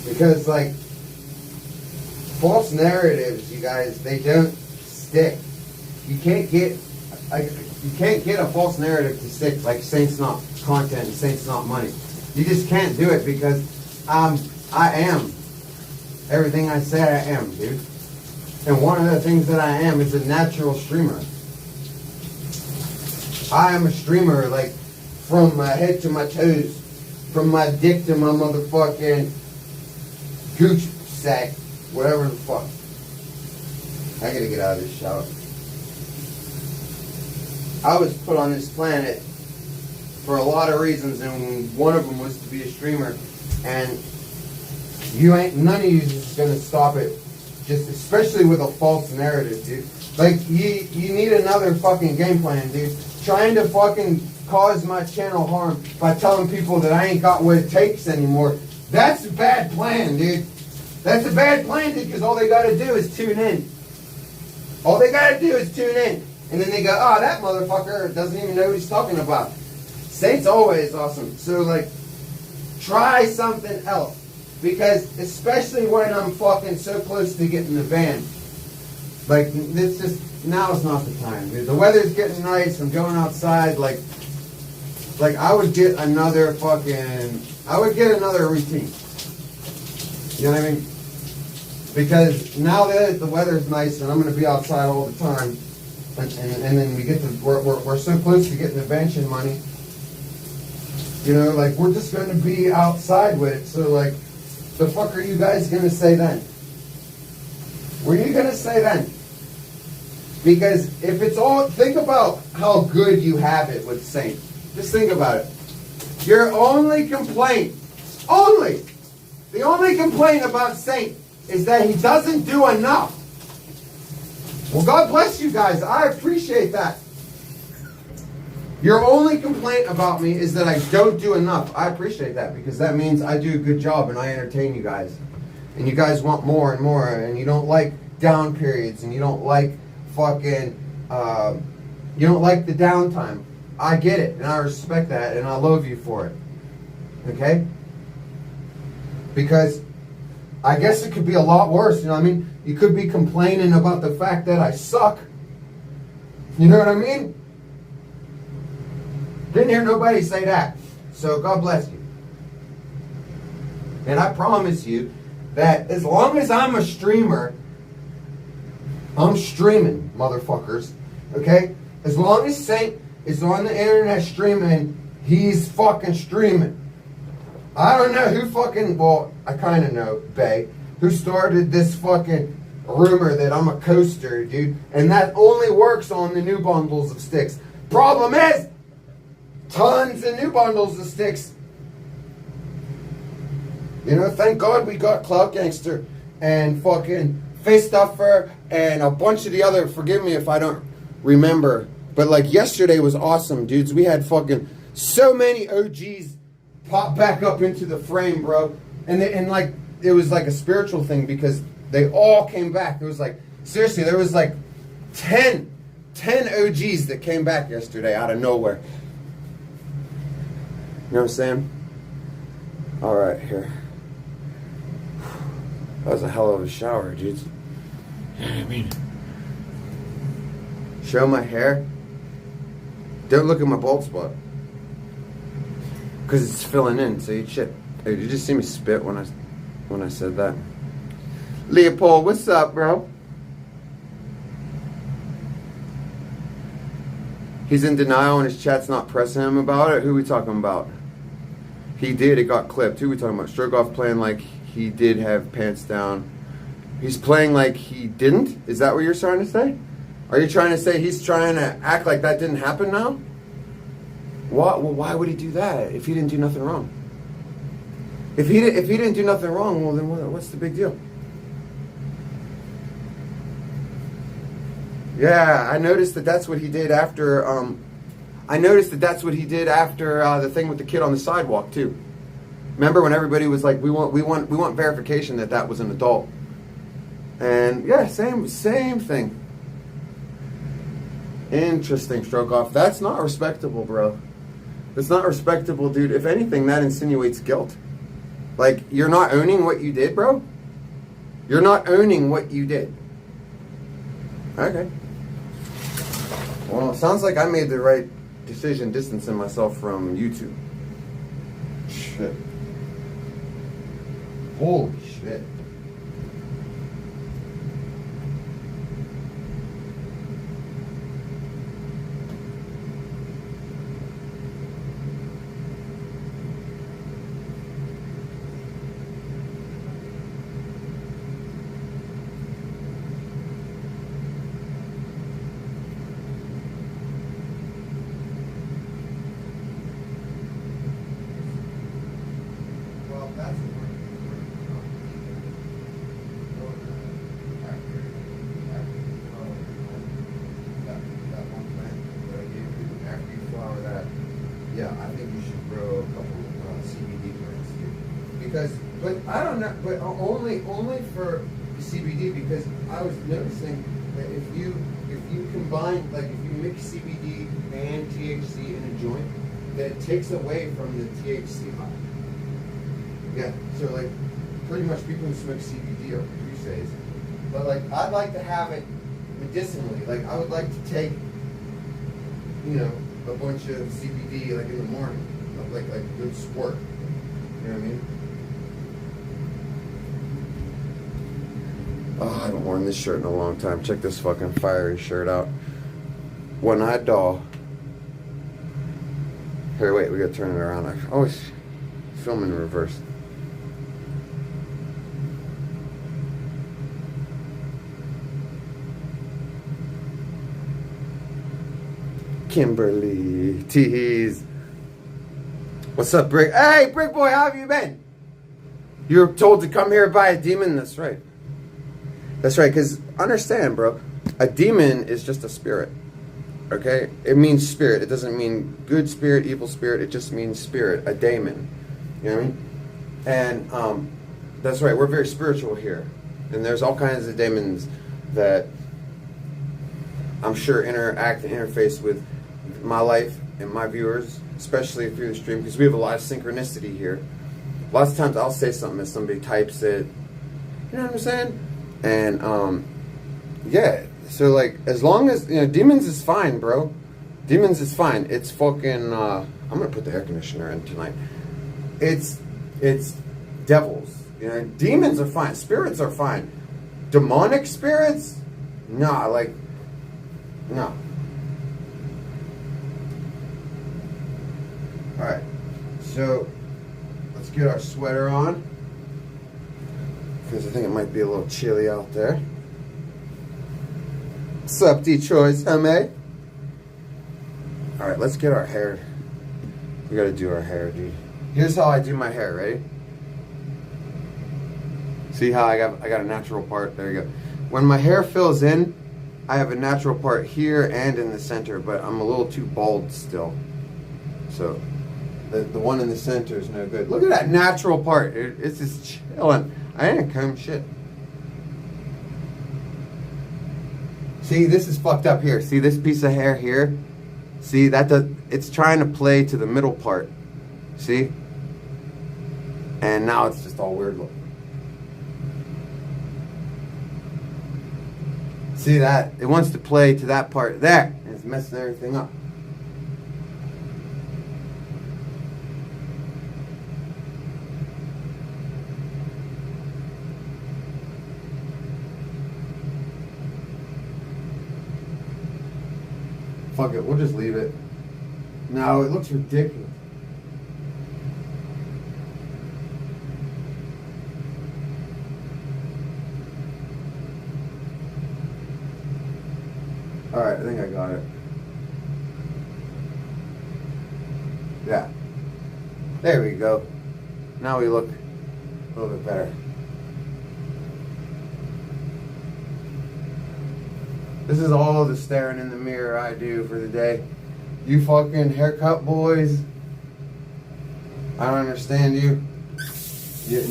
Because, like, false narratives, you guys, they don't stick. You can't get a false narrative to stick, like Saint's not content and Saint's not money. You just can't do it because I am everything I say I am, dude. And one of the things that I am is a natural streamer. I am a streamer, like, from my head to my toes, from my dick to my motherfucking gooch sack, whatever the fuck. I gotta get out of this shower. I was put on this planet for a lot of reasons, and one of them was to be a streamer. And none of you is gonna stop it. Just especially with a false narrative, dude. Like you need another fucking game plan, dude. Trying to fucking cause my channel harm by telling people that I ain't got what it takes anymore. That's a bad plan, dude. That's a bad plan, dude, because all they gotta do is tune in. All they gotta do is tune in. And then they go, oh, that motherfucker doesn't even know what he's talking about. Saint's always awesome. So, like, try something else. Because, especially when I'm fucking so close to getting the van, like, this just, now's not the time, dude. The weather's getting nice. I'm going outside. Like I would get another routine. You know what I mean? Because now that the weather's nice and I'm going to be outside all the time, and then we're so close to getting the pension money, you know, like, we're just going to be outside with it. So, like, the fuck are you guys going to say then? What are you going to say then? Because if it's all, think about how good you have it with Saint. Just think about it. Your only complaint, the only complaint about Saint is that he doesn't do enough. Well, God bless you guys. I appreciate that. Your only complaint about me is that I don't do enough. I appreciate that because that means I do a good job and I entertain you guys. and you guys want more and more, and you don't like down periods, and you don't like fucking, you don't like the downtime. I get it, and I respect that, and I love you for it. Okay? Because I guess it could be a lot worse, you know what I mean? You could be complaining about the fact that I suck. You know what I mean? Didn't hear nobody say that. So God bless you. And I promise you that as long as I'm a streamer, I'm streaming, motherfuckers. Okay? As long as Saint is on the internet streaming, he's fucking streaming. I don't know who fucking, well, I kind of know, Bay, who started this fucking rumor that I'm a coaster, dude. And that only works on the new bundles of sticks. Problem is, tons of new bundles of sticks. You know, thank God we got Cloud Gangster and fucking Face Stuffer and a bunch of the other, forgive me if I don't remember. But like yesterday was awesome, dudes. We had fucking so many OGs pop back up into the frame, bro. And like, it was like a spiritual thing because they all came back. It was like, seriously, there was like 10 OGs that came back yesterday out of nowhere. You know what I'm saying? All right, here. That was a hell of a shower, dudes. You know what I mean? Show my hair. Don't look at my bald spot. Because it's filling in, so shit. Hey, did you just see me spit when I said that? Leopold, what's up, bro? He's in denial and his chat's not pressing him about it. Who are we talking about? He did, it got clipped. Who are we talking about? Strogoff playing like he did have pants down. He's playing like he didn't? Is that what you're trying to say? Are you trying to say he's trying to act like that didn't happen now? What? Well, why would he do that if he didn't do nothing wrong? If he didn't do nothing wrong, well then what's the big deal? Yeah, I noticed that that's what he did after. The thing with the kid on the sidewalk too. Remember when everybody was like, we want verification that that was an adult. And yeah, same thing. Interesting, Strogoff. That's not respectable, bro. That's not respectable, dude. If anything, that insinuates guilt. Like, you're not owning what you did, bro? You're not owning what you did. Okay. Well, it sounds like I made the right decision distancing myself from YouTube. Shit. Holy shit. Only for CBD, because I was noticing that if you combine, like if you mix CBD and THC in a joint, that it takes away from the THC high. Yeah, so like pretty much people who smoke CBD are crusades. But like I'd like to have it medicinally. Like I would like to take, you know, a bunch of CBD like in the morning, like a good squirt. You know what I mean? Oh, I haven't worn this shirt in a long time. Check this fucking fiery shirt out. One-eyed doll. Here, wait, we gotta turn it around. I always film in reverse. Kimberly, tease. What's up, Brick? Hey, Brick Boy, how have you been? You were told to come here by a demon? That's right. That's right, because understand, bro, a demon is just a spirit, okay? It means spirit. It doesn't mean good spirit, evil spirit. It just means spirit, a daemon. You know what I mean? And That's right. We're very spiritual here, and there's all kinds of demons that I'm sure interface with my life and my viewers, especially through the stream, because we have a lot of synchronicity here. Lots of times I'll say something and somebody types it. You know what I'm saying? And yeah. So like, as long as demons is fine, bro. Demons is fine. It's fucking. I'm gonna put the air conditioner in tonight. It's devils. Demons are fine. Spirits are fine. Demonic spirits, nah. Like, no. All right. So let's get our sweater on, because I think it might be a little chilly out there. What's up, Detroit's homie? All right, let's get our hair. We gotta do our hair, dude. Here's how I do my hair. Ready? See how I got a natural part? There you go. When my hair fills in, I have a natural part here and in the center, but I'm a little too bald still. So the one in the center is no good. Look at that natural part. It's just chilling. I didn't comb shit. See, this is fucked up here. See this piece of hair here? See, it's trying to play to the middle part. See? And now it's just all weird looking. See that? It wants to play to that part there, and it's messing everything up. Fuck it, we'll just leave it. No, it looks ridiculous. Alright, I think I got it. Yeah. There we go. Now we look a little bit better. This is all the staring in the mirror I do for the day. You fucking haircut boys, I don't understand you.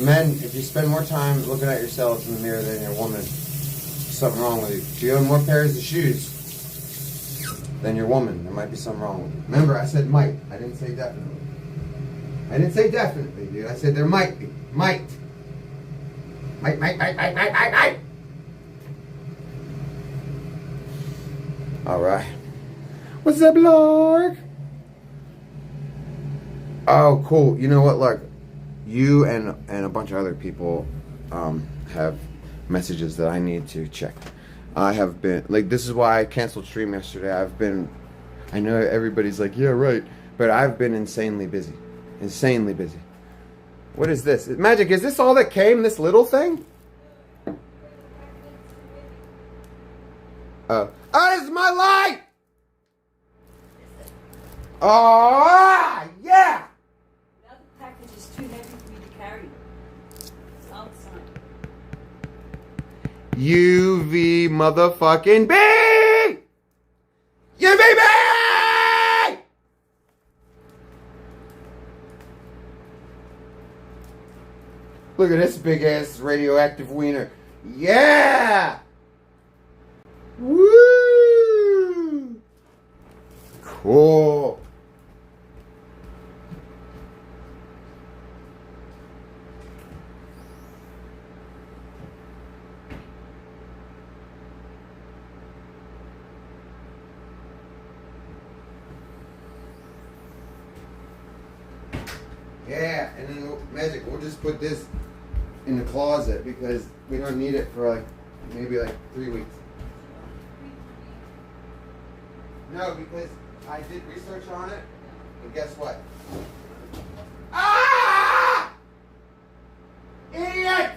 Men, if you spend more time looking at yourselves in the mirror than your woman, there's something wrong with you. If you own more pairs of shoes than your woman, there might be something wrong with you. Remember, I said might. I didn't say definitely. I didn't say definitely, dude. I said there might be. Might. Might. Alright. What's up, Lark? Oh, cool. You know what, Lark? You and a bunch of other people have messages that I need to check. I have been, like, this is why I canceled stream yesterday. I know everybody's like, yeah, right. But I've been insanely busy. Insanely busy. What is this? Magic, is this all that came? This little thing? Oh, this is my light! Oh, yeah! The other package is too heavy for me to carry. It's outside. UV motherfucking B! UVB! Look at this big ass radioactive wiener. Yeah! Woo! Cool. Yeah, and then Magic, we'll just put this in the closet because we don't need it for like maybe like 3 weeks. No, because I did research on it, and guess what? Ah! Idiot!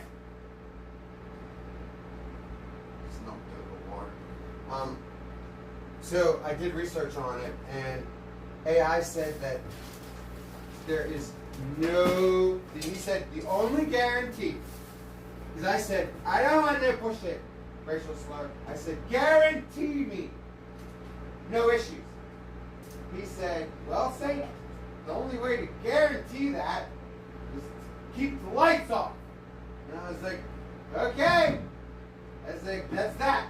Smoked over water. So I did research on it, and AI said that there is no. He said the only guarantee. Because I said I don't want to push it. Racial slur. I said guarantee me. No issues. He said, well, Saint, the only way to guarantee that is to keep the lights off. I was like, okay. I was like, that's that.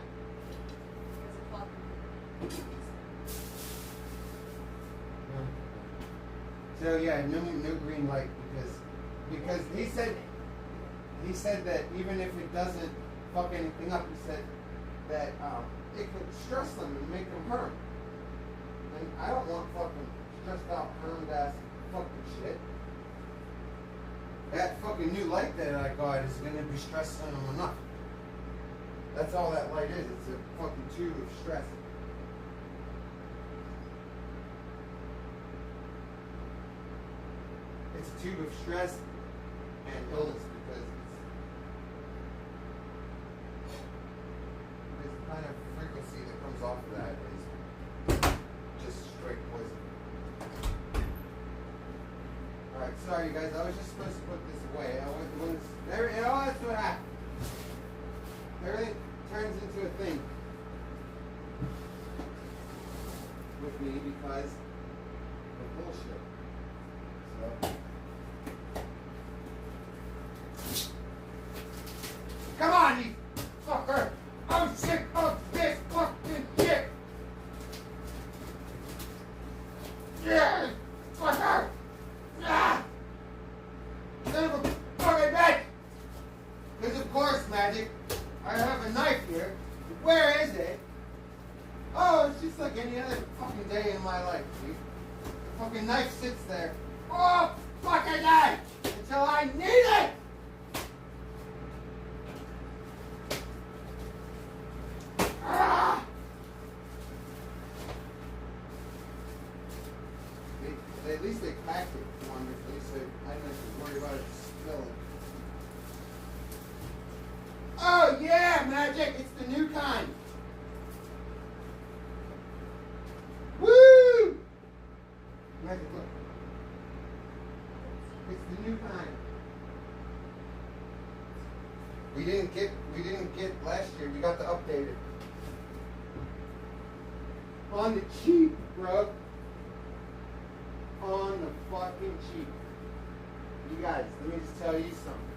So yeah, no green light because he said that even if it doesn't fuck anything up, he said that it could stress them and make them hurt. And I don't want fucking stressed out, hound ass fucking shit. That fucking new light that I got is gonna be stressing them enough. That's all that light is. It's a fucking tube of stress. It's a tube of stress and illness because the kind of frequency that comes off of that is just straight poison. Alright, sorry you guys, I was just supposed to put this away. That's what happened. Everything turns into a thing with me because of bullshit. So. Come on, you fucker! I'm sick of this fucking shit! Yeah! Fucker! Ah! Son of a fucking bitch! Because of course, Magic, I have a knife here. Where is it? Oh, it's just like any other fucking day in my life, dude. The fucking knife sits there all fucking day until I need it! Ah! At least they packed it wonderfully, so I didn't have to worry about it spilling. Oh yeah, Magic! It's the new kind. Woo! Magic, look. It's the new kind. We didn't get last year. We got the updated. On the cheap, bro. On the fucking cheap. You guys, let me just tell you something.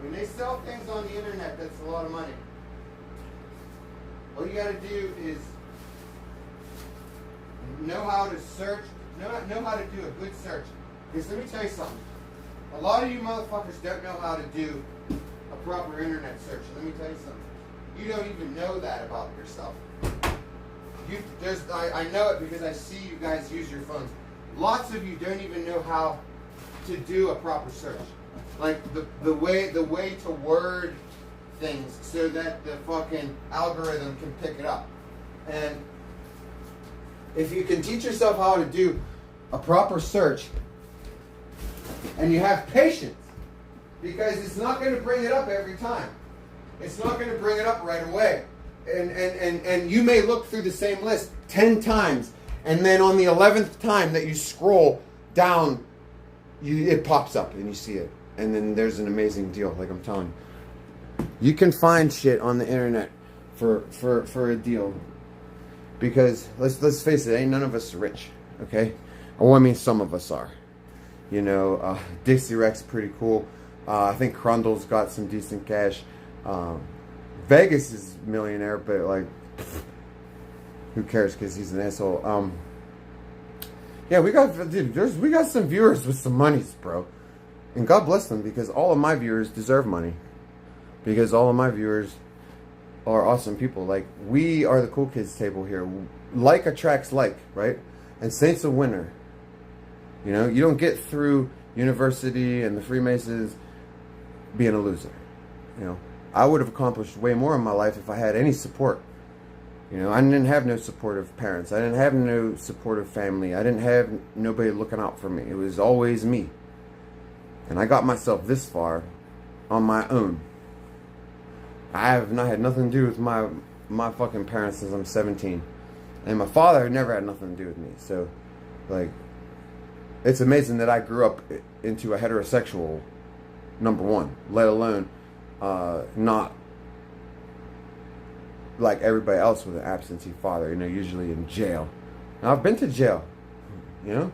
When they sell things on the internet, that's a lot of money. All you gotta do is know how to search, know how to do a good search. Because let me tell you something. A lot of you motherfuckers don't know how to do a proper internet search. Let me tell you something. You don't even know that about yourself. I know it because I see you guys use your phones. Lots of you don't even know how to do a proper search. Like the way to word things so that the fucking algorithm can pick it up. And if you can teach yourself how to do a proper search and you have patience, because it's not going to bring it up every time. It's not going to bring it up right away. And you may look through the same list 10 times, and then on the 11th time that you scroll down, it pops up and you see it. And then there's an amazing deal, like I'm telling you. You can find shit on the internet for a deal. Because let's face it, ain't none of us rich, okay? Well, I mean, some of us are. You know, Dixie Rex pretty cool. I think Crundle's got some decent cash. Vegas is millionaire, but like, who cares? Because he's an asshole. Yeah, we got some viewers with some monies, bro, and God bless them, because all of my viewers deserve money, because all of my viewers are awesome people. Like, we are the cool kids table here. Like attracts like, right? And Saints a winner. You know, you don't get through university and the Freemasons being a loser. You know, I would have accomplished way more in my life if I had any support. You know, I didn't have no supportive parents. I didn't have no supportive family. I didn't have nobody looking out for me. It was always me. And I got myself this far on my own. I have not had nothing to do with my fucking parents since I'm 17. And my father never had nothing to do with me. So, like, it's amazing that I grew up into a heterosexual, number one, let alone not like everybody else with an absentee father, you know, usually in jail. Now, I've been to jail, you know?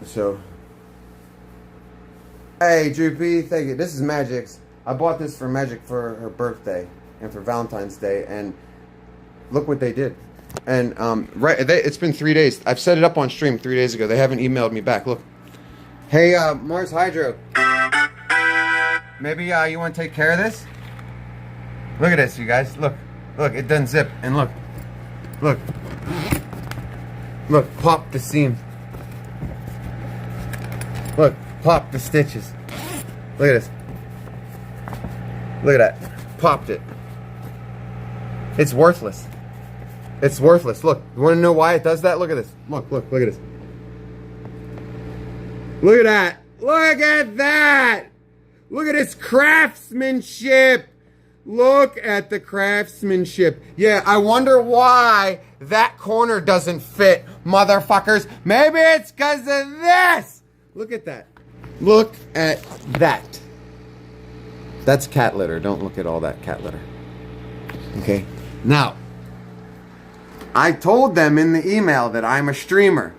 So, Hey, Droopy, thank you. This is Magic's. I bought this for Magic for her birthday and for Valentine's Day, and look what they did. And it's been 3 days. I've set it up on stream 3 days ago. They haven't emailed me back. Look. Hey, Mars Hydro. Maybe you want to take care of this? Look at this, you guys. Look, it doesn't zip. And look, pop the seam. Look, pop the stitches. Look at this. Look at that. Popped it. It's worthless. It's worthless. Look, you want to know why it does that? Look at this. Look at this. Look at that. Look at that. Look at its craftsmanship. Look at the craftsmanship. Yeah, I wonder why that corner doesn't fit, motherfuckers. Maybe it's because of this. Look at that. Look at that. That's cat litter. Don't look at all that cat litter. Okay? Now, I told them in the email that I'm a streamer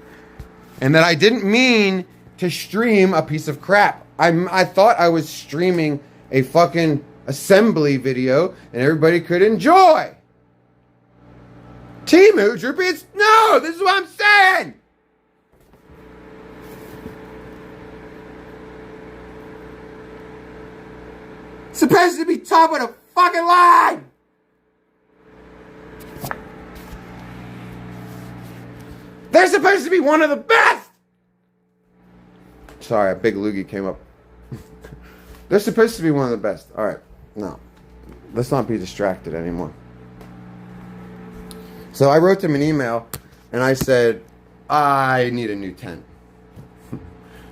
and that I didn't mean to stream a piece of crap. I thought I was streaming a fucking assembly video and everybody could enjoy. Timu, Droopy, no, this is what I'm saying. It's supposed to be top of the fucking line. They're supposed to be one of the best. Sorry, a big loogie came up. They're supposed to be one of the best. All right, no. Let's not be distracted anymore. So I wrote them an email, and I said, I need a new tent.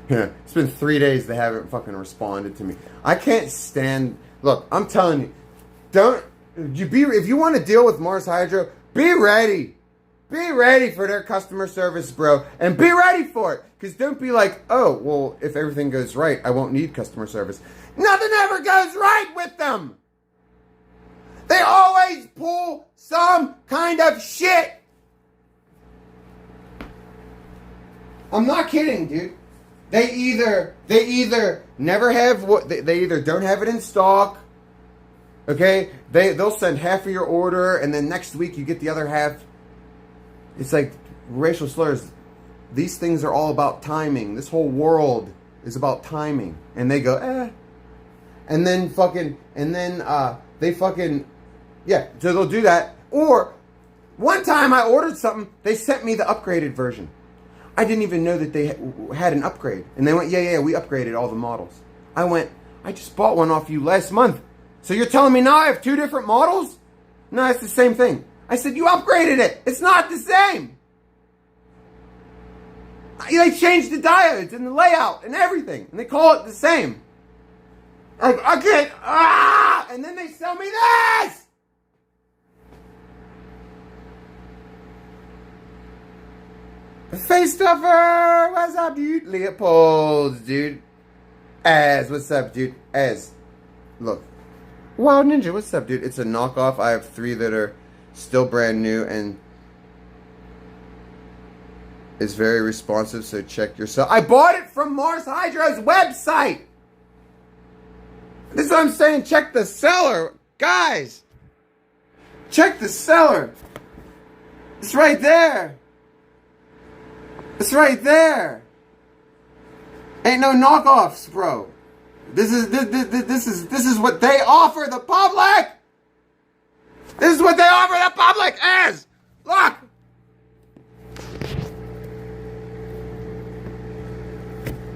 Yeah, it's been 3 days they haven't fucking responded to me. I can't stand... Look, I'm telling you, if you want to deal with Mars Hydro, be ready. Be ready for their customer service, bro. And be ready for it. Because don't be like, oh, well, if everything goes right, I won't need customer service. Nothing ever goes right with them. They always pull some kind of shit. I'm not kidding, dude. They either never have what they either don't have it in stock. Okay? They'll send half of your order and then next week you get the other half. It's like racial slurs. These things are all about timing. This whole world is about timing. And they go, And then yeah, so they'll do that. Or, one time I ordered something, they sent me the upgraded version. I didn't even know that they had an upgrade. And they went, yeah, we upgraded all the models. I went, I just bought one off you last month. So you're telling me now I have 2 different models? No, it's the same thing. I said, you upgraded it. It's not the same. They changed the diodes and the layout and everything. And they call it the same. I can't. And then they sell me this. Face stuffer. What's up, dude? Leopold's, dude. What's up, dude? Look. Wild Ninja, what's up, dude? It's a knockoff. I have 3 that are still brand new and is very responsive, so check yourself. I bought it from Mars Hydro's website. This is what I'm saying. Check the seller. Guys, check the seller. It's right there. It's right there. Ain't no knockoffs, bro. This is what they offer the public. This is what they offer the public as. Look.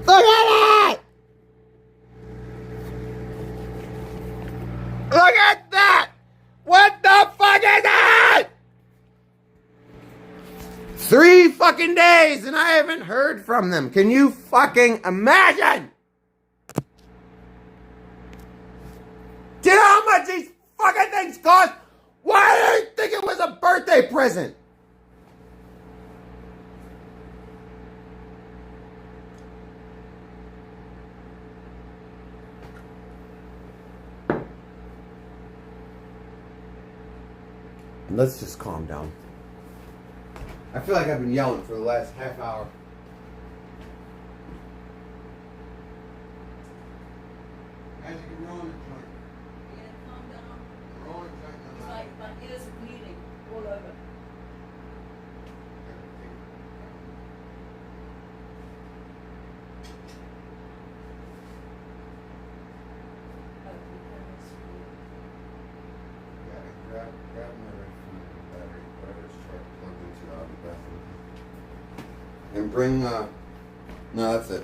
Look at it. Look at that. What the fuck is that? 3 fucking days and I haven't heard from them. Can you fucking imagine? Do you know how much these fucking things cost? Why do you think it was a birthday present? Let's just calm down. I feel like I've been yelling for the last half hour. As you can roll in the joint. Yeah, calm down. Roll in the joint. It's like my ears are bleeding all over. Grab my right from the battery, whatever it's plugged into, I'll be back with you. And bring, no, that's it.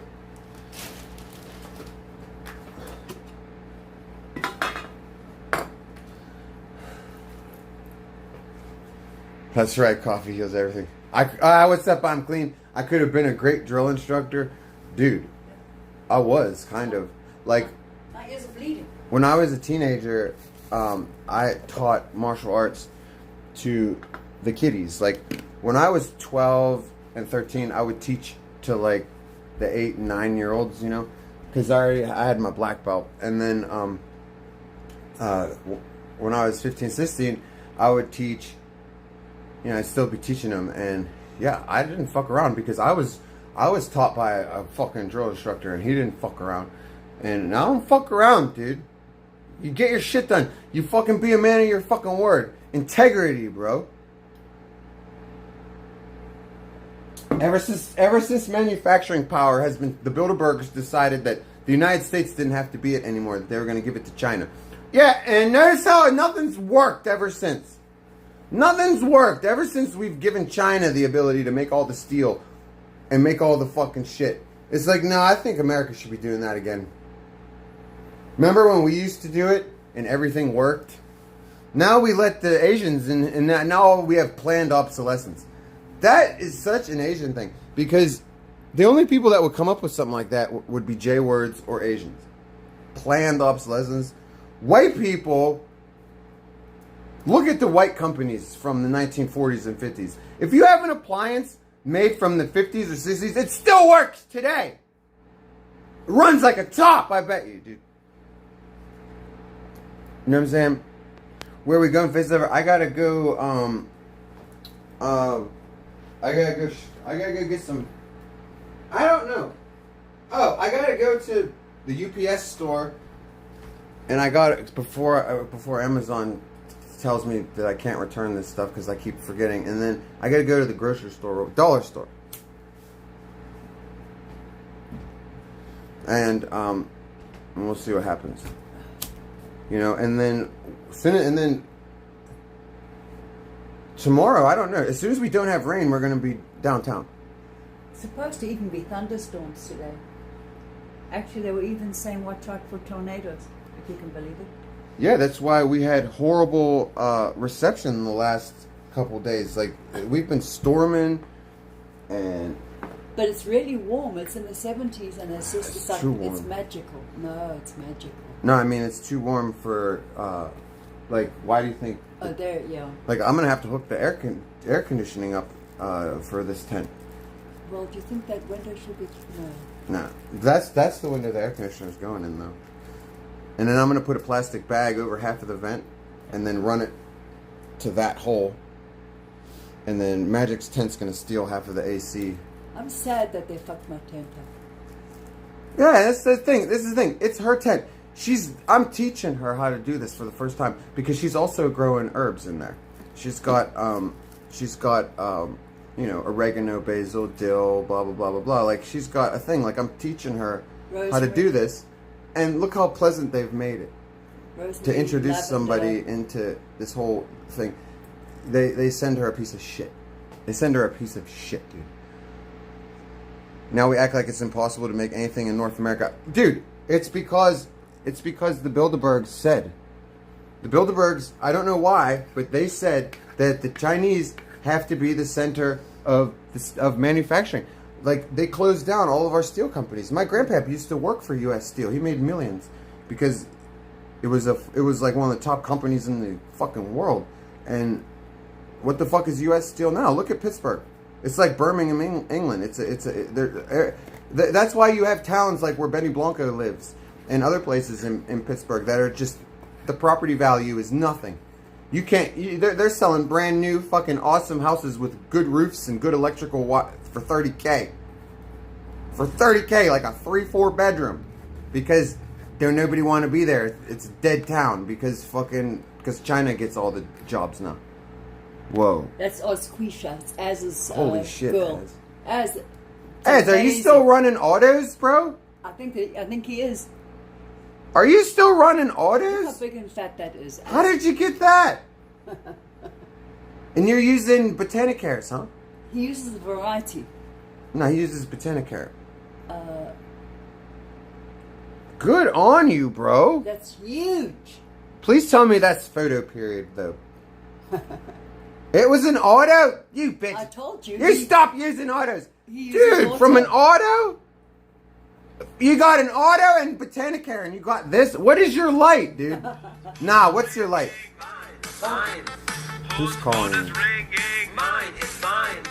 That's right, coffee heals everything. What's up, I'm clean. I could have been a great drill instructor. Dude, I was, kind of. Like, My ears are bleeding. when I was a teenager, I taught martial arts to the kiddies. Like, when I was 12 and 13, I would teach to, like, the 8 and 9-year-olds, you know? Because I had my black belt. And then, when I was 15, 16, I would teach, you know, I'd still be teaching them. And, yeah, I didn't fuck around because I was taught by a fucking drill instructor, and he didn't fuck around. And I don't fuck around, dude. You get your shit done. You fucking be a man of your fucking word. Integrity, bro. Ever since manufacturing power has been, the Bilderbergers decided that the United States didn't have to be it anymore, that they were going to give it to China. Yeah, and notice how nothing's worked ever since. Nothing's worked ever since we've given China the ability to make all the steel and make all the fucking shit. It's like, no, I think America should be doing that again. Remember when we used to do it and everything worked? Now we let the Asians in, and now we have planned obsolescence. That is such an Asian thing, because the only people that would come up with something like that would be J-words or Asians. Planned obsolescence. White people, look at the white companies from the 1940s and 50s. If you have an appliance made from the 50s or 60s, it still works today. It runs like a top, I bet you, dude. You know what I'm saying? Where are we going, face over? I gotta go, I gotta go get some, I don't know. Oh, I gotta go to the UPS store, and I got it before Amazon tells me that I can't return this stuff because I keep forgetting. And then I gotta go to the grocery store, dollar store. And we'll see what happens. You know, and then tomorrow, I don't know. As soon as we don't have rain, we're going to be downtown. It's supposed to even be thunderstorms today. Actually, they were even saying watch out for tornadoes, if you can believe it. Yeah, that's why we had horrible reception in the last couple of days. Like, we've been storming, and... But it's really warm. It's in the 70s, and it's just It's like, too warm. it's magical. No, it's magical. No, I mean, it's too warm for, like, why do you think... Oh, there, yeah. Like, I'm going to have to hook the air conditioning up for this tent. Well, do you think that window should be... No. No, that's the window the air conditioner's going in, though. And then I'm going to put a plastic bag over half of the vent and then run it to that hole. And then Magic's tent's going to steal half of the AC. I'm sad that they fucked my tent up. Yeah, that's the thing. This is the thing. It's her tent. I'm teaching her how to do this for the first time because she's also growing herbs in there. She's got you know, oregano, basil, dill, blah blah blah blah blah. Like, she's got a thing. Like, I'm teaching her how to do this, and look how pleasant they've made it. Rosemary, To introduce lavender. somebody into this whole thing. They send her a piece of shit. They send her a piece of shit, dude. Now we act like it's impossible to make anything in North America. Dude, it's because the Bilderbergs said. The Bilderbergs, I don't know why, but they said that the Chinese have to be the center of manufacturing. Like, they closed down all of our steel companies. My grandpa used to work for U.S. Steel. He made millions because it was like one of the top companies in the fucking world. And what the fuck is U.S. Steel now? Look at Pittsburgh. It's like Birmingham, England. That's why you have towns like where Benny Blanco lives and other places in Pittsburgh that are just, the property value is nothing. You can't. They're selling brand new fucking awesome houses with good roofs and good electrical for $30K. For $30K, like a 3-4 bedroom, because Don't nobody want to be there. It's a dead town because China gets all the jobs now. Whoa. That's Osquisha. It's Az's Holy shit, girl. Az. Az. Az, are you still running autos, bro? I think he is. Are you still running Look how autos? big and fat that is. How did you get that? And you're using Botanicare, huh? He uses a variety. No, he uses Botanicare. Good on you, bro. That's huge. Please tell me that's photo period, though. It was an auto? You bitch. I told you. You stop using autos. He uses Dude, auto. from an auto? You got an auto and Botanicare and you got this? What is your light, dude? Nah, what's your light? Mine. Who's calling? Phone is ringing. Mine. It's mine.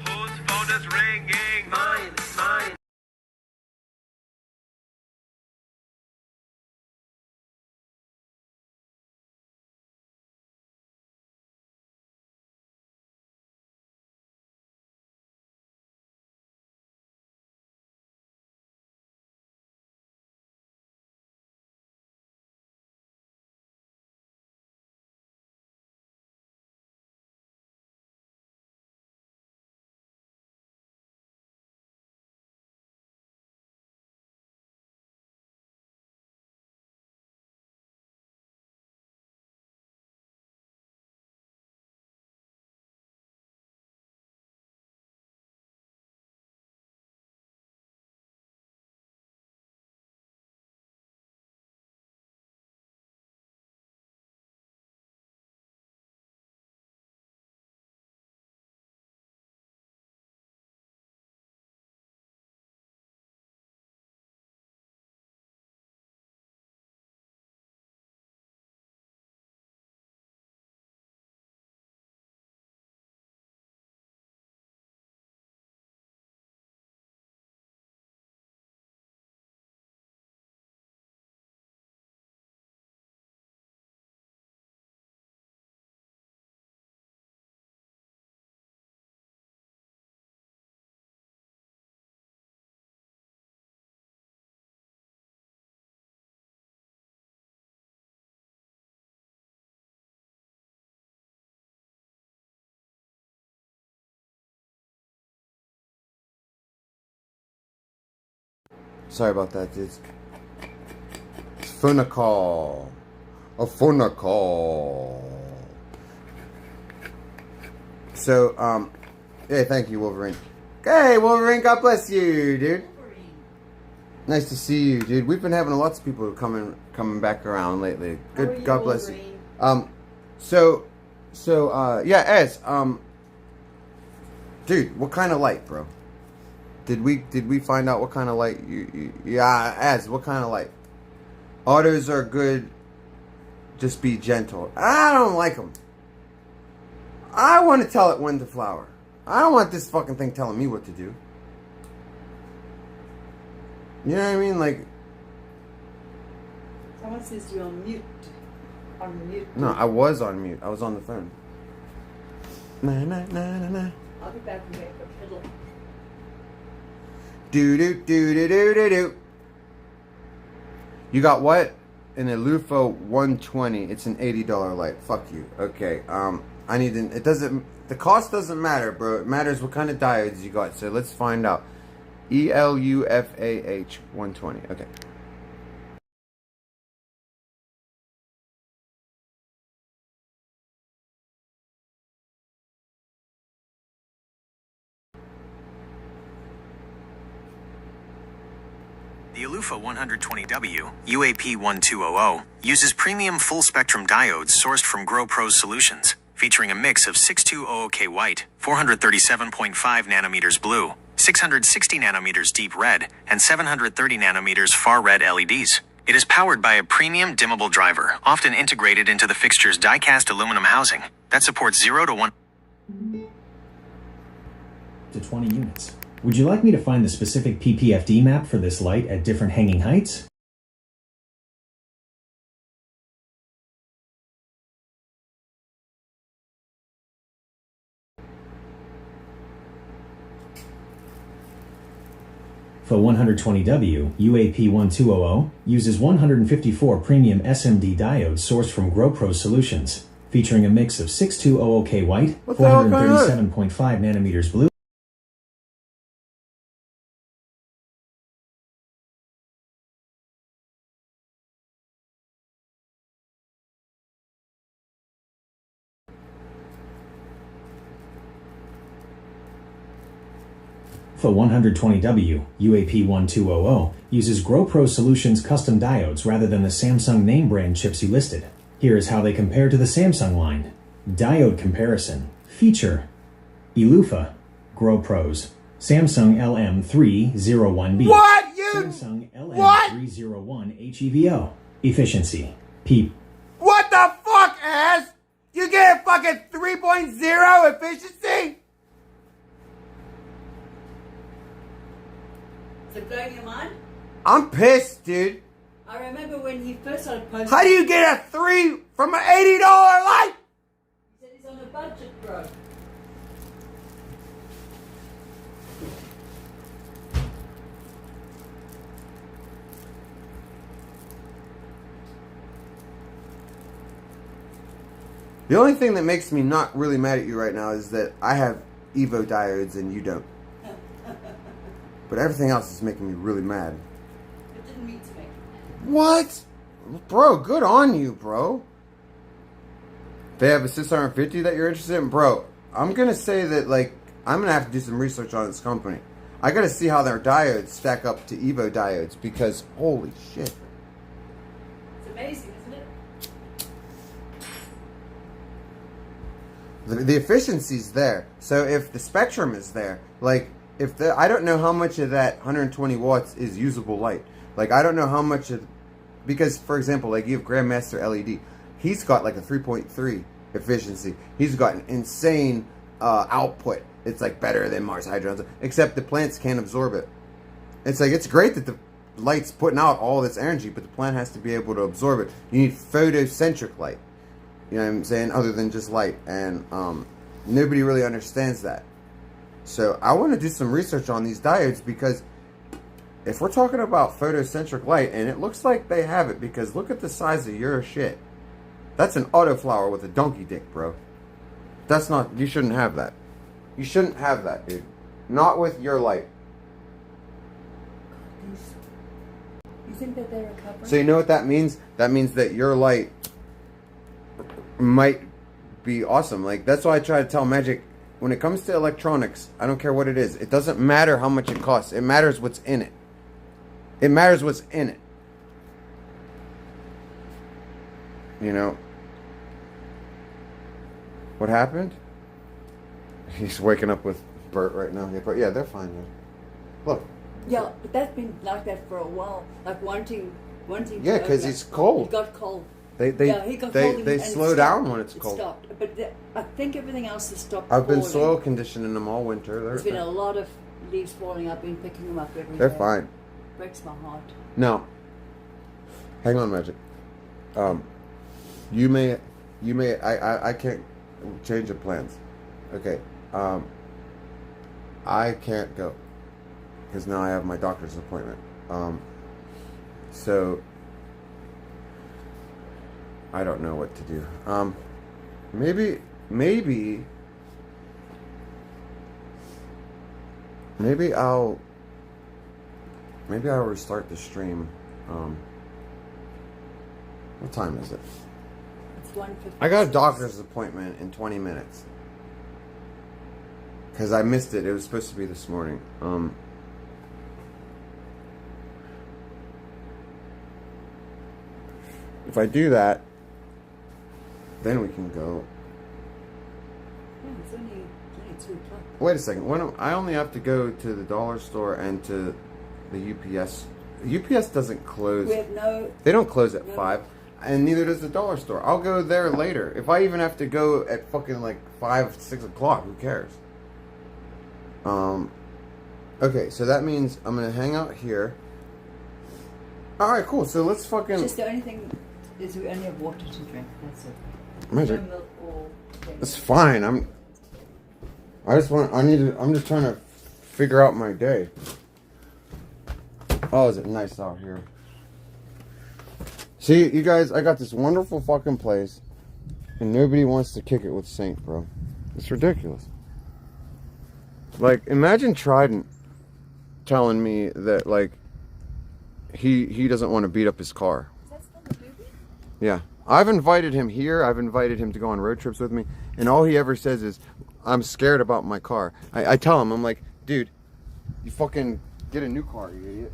Whose phone is ringing? Mine. It's mine. Sorry about that, dude. Phone call. A phone call. So, hey, thank you, Wolverine. Hey, Wolverine, God bless you, dude. Nice to see you, dude. We've been having lots of people coming back around lately. Good, God bless you. Yeah, Ez, dude, what kind of light, bro? Did we find out what kind of light yeah, Az, what kind of light? Autos are good. Just be gentle. I don't like them. I want to tell it when to flower. I don't want this fucking thing telling me what to do. You know what I mean? Like, Someone says you're on mute. On mute. no, I was on mute. I was on the phone. Na na na na na. I'll be back and make a fiddle. Do do do do do do do. You got what? An Ilufo 120. It's an $80 light. Fuck you. Okay. I need an. It doesn't. The cost doesn't matter, bro. It matters what kind of diodes you got. So let's find out. ELUFAH 120. Okay. The Alufa 120W UAP1200 uses premium full-spectrum diodes sourced from GrowPro's solutions, featuring a mix of 6200K white, 437.5 nanometers blue, 660 nanometers deep red, and 730 nanometers far red LEDs. It is powered by a premium dimmable driver, often integrated into the fixture's die-cast aluminum housing, that supports 0 to 1 to 20 units. Would you like me to find the specific PPFD map for this light at different hanging heights? FO120W UAP1200 uses 154 premium SMD diodes sourced from GrowPro Solutions, featuring a mix of 6200K white, What the hell kind of- 437.5 nanometers blue. FO120W UAP1200 uses GrowPro Solutions custom diodes rather than the Samsung name brand chips you listed. Here is how they compare to the Samsung line. Diode comparison. Feature: Elufa, GrowPros, Samsung LM301B, What? You? Samsung What? LM301 HEVO. Efficiency: P. What the fuck, ass? You get a fucking 3.0 efficiency? Is it blowing your mind? I'm pissed, dude. I remember when he first started posting. How do you get a 3 from an $80 light? He said he's on a budget, bro. The only thing that makes me not really mad at you right now is that I have Evo diodes and you don't. But everything else is making me really mad. It didn't mean to make you mad. What? Bro, good on you, bro. They have a 650 that you're interested in? Bro, I'm going to say that, like, I'm going to have to do some research on this company. I got to see how their diodes stack up to Evo diodes because, holy shit. It's amazing, isn't it? The efficiency's there. So if the spectrum is there, like, I don't know how much of that 120 watts is usable light. Like, I don't know how much of, because, for example, like, you have Grandmaster LED. He's got, like, a 3.3 efficiency. He's got an insane output. It's, like, better than Mars Hydro, except the plants can't absorb it. It's, like, it's great that the light's putting out all this energy, but the plant has to be able to absorb it. You need photocentric light. You know what I'm saying? Other than just light. And nobody really understands that. So I want to do some research on these diodes because if we're talking about photocentric light, and it looks like they have it because look at the size of your shit. That's an autoflower with a donkey dick, bro. That's not, you shouldn't have that. You shouldn't have that, dude. Not with your light. You think that they're recovering? So you know what that means? That means that your light might be awesome. Like, that's why I try to tell Magic, when it comes to electronics, I don't care what it is. It doesn't matter how much it costs. It matters what's in it. It matters what's in it. You know? What happened? He's waking up with Bert right now. Yeah, they're fine. Man. Look. Yeah, but that's been like that for a while. Like wanting. Yeah, because he's cold. He got cold. They slow down when it's cold. Stopped. But I think everything else has stopped. I've been soil conditioning them all winter. There's been a lot of leaves falling. I've been picking them up every day. They're fine. Breaks my heart. No. Hang on, Magic. You may. I can't change the plans. Okay. I can't go because now I have my doctor's appointment. So I don't know what to do. Maybe I'll restart the stream. What time is it? It's 1:56. I got a doctor's appointment in 20 minutes. Because I missed it. It was supposed to be this morning. If I do that, then we can go. Yeah, it's only 2 o'clock. Wait a second. I only have to go to the dollar store and to the UPS. The UPS doesn't close. We have no. They don't close at 5. And neither does the dollar store. I'll go there later. If I even have to go at fucking like 5, 6 o'clock, who cares? Okay, so that means I'm gonna hang out here. Alright, cool. So let's fucking. Just the only thing is we only have water to drink. That's it. Magic. No milk or. It's fine. I'm just trying to figure out my day. Oh, is it nice out here? See, you guys, I got this wonderful fucking place, and nobody wants to kick it with Saint, bro. It's ridiculous. Like, imagine Trident telling me that, like, he doesn't want to beat up his car. Is that still a movie? Yeah. I've invited him here. I've invited him to go on road trips with me. And all he ever says is, I'm scared about my car. I tell him, I'm like, dude, you fucking get a new car, you idiot.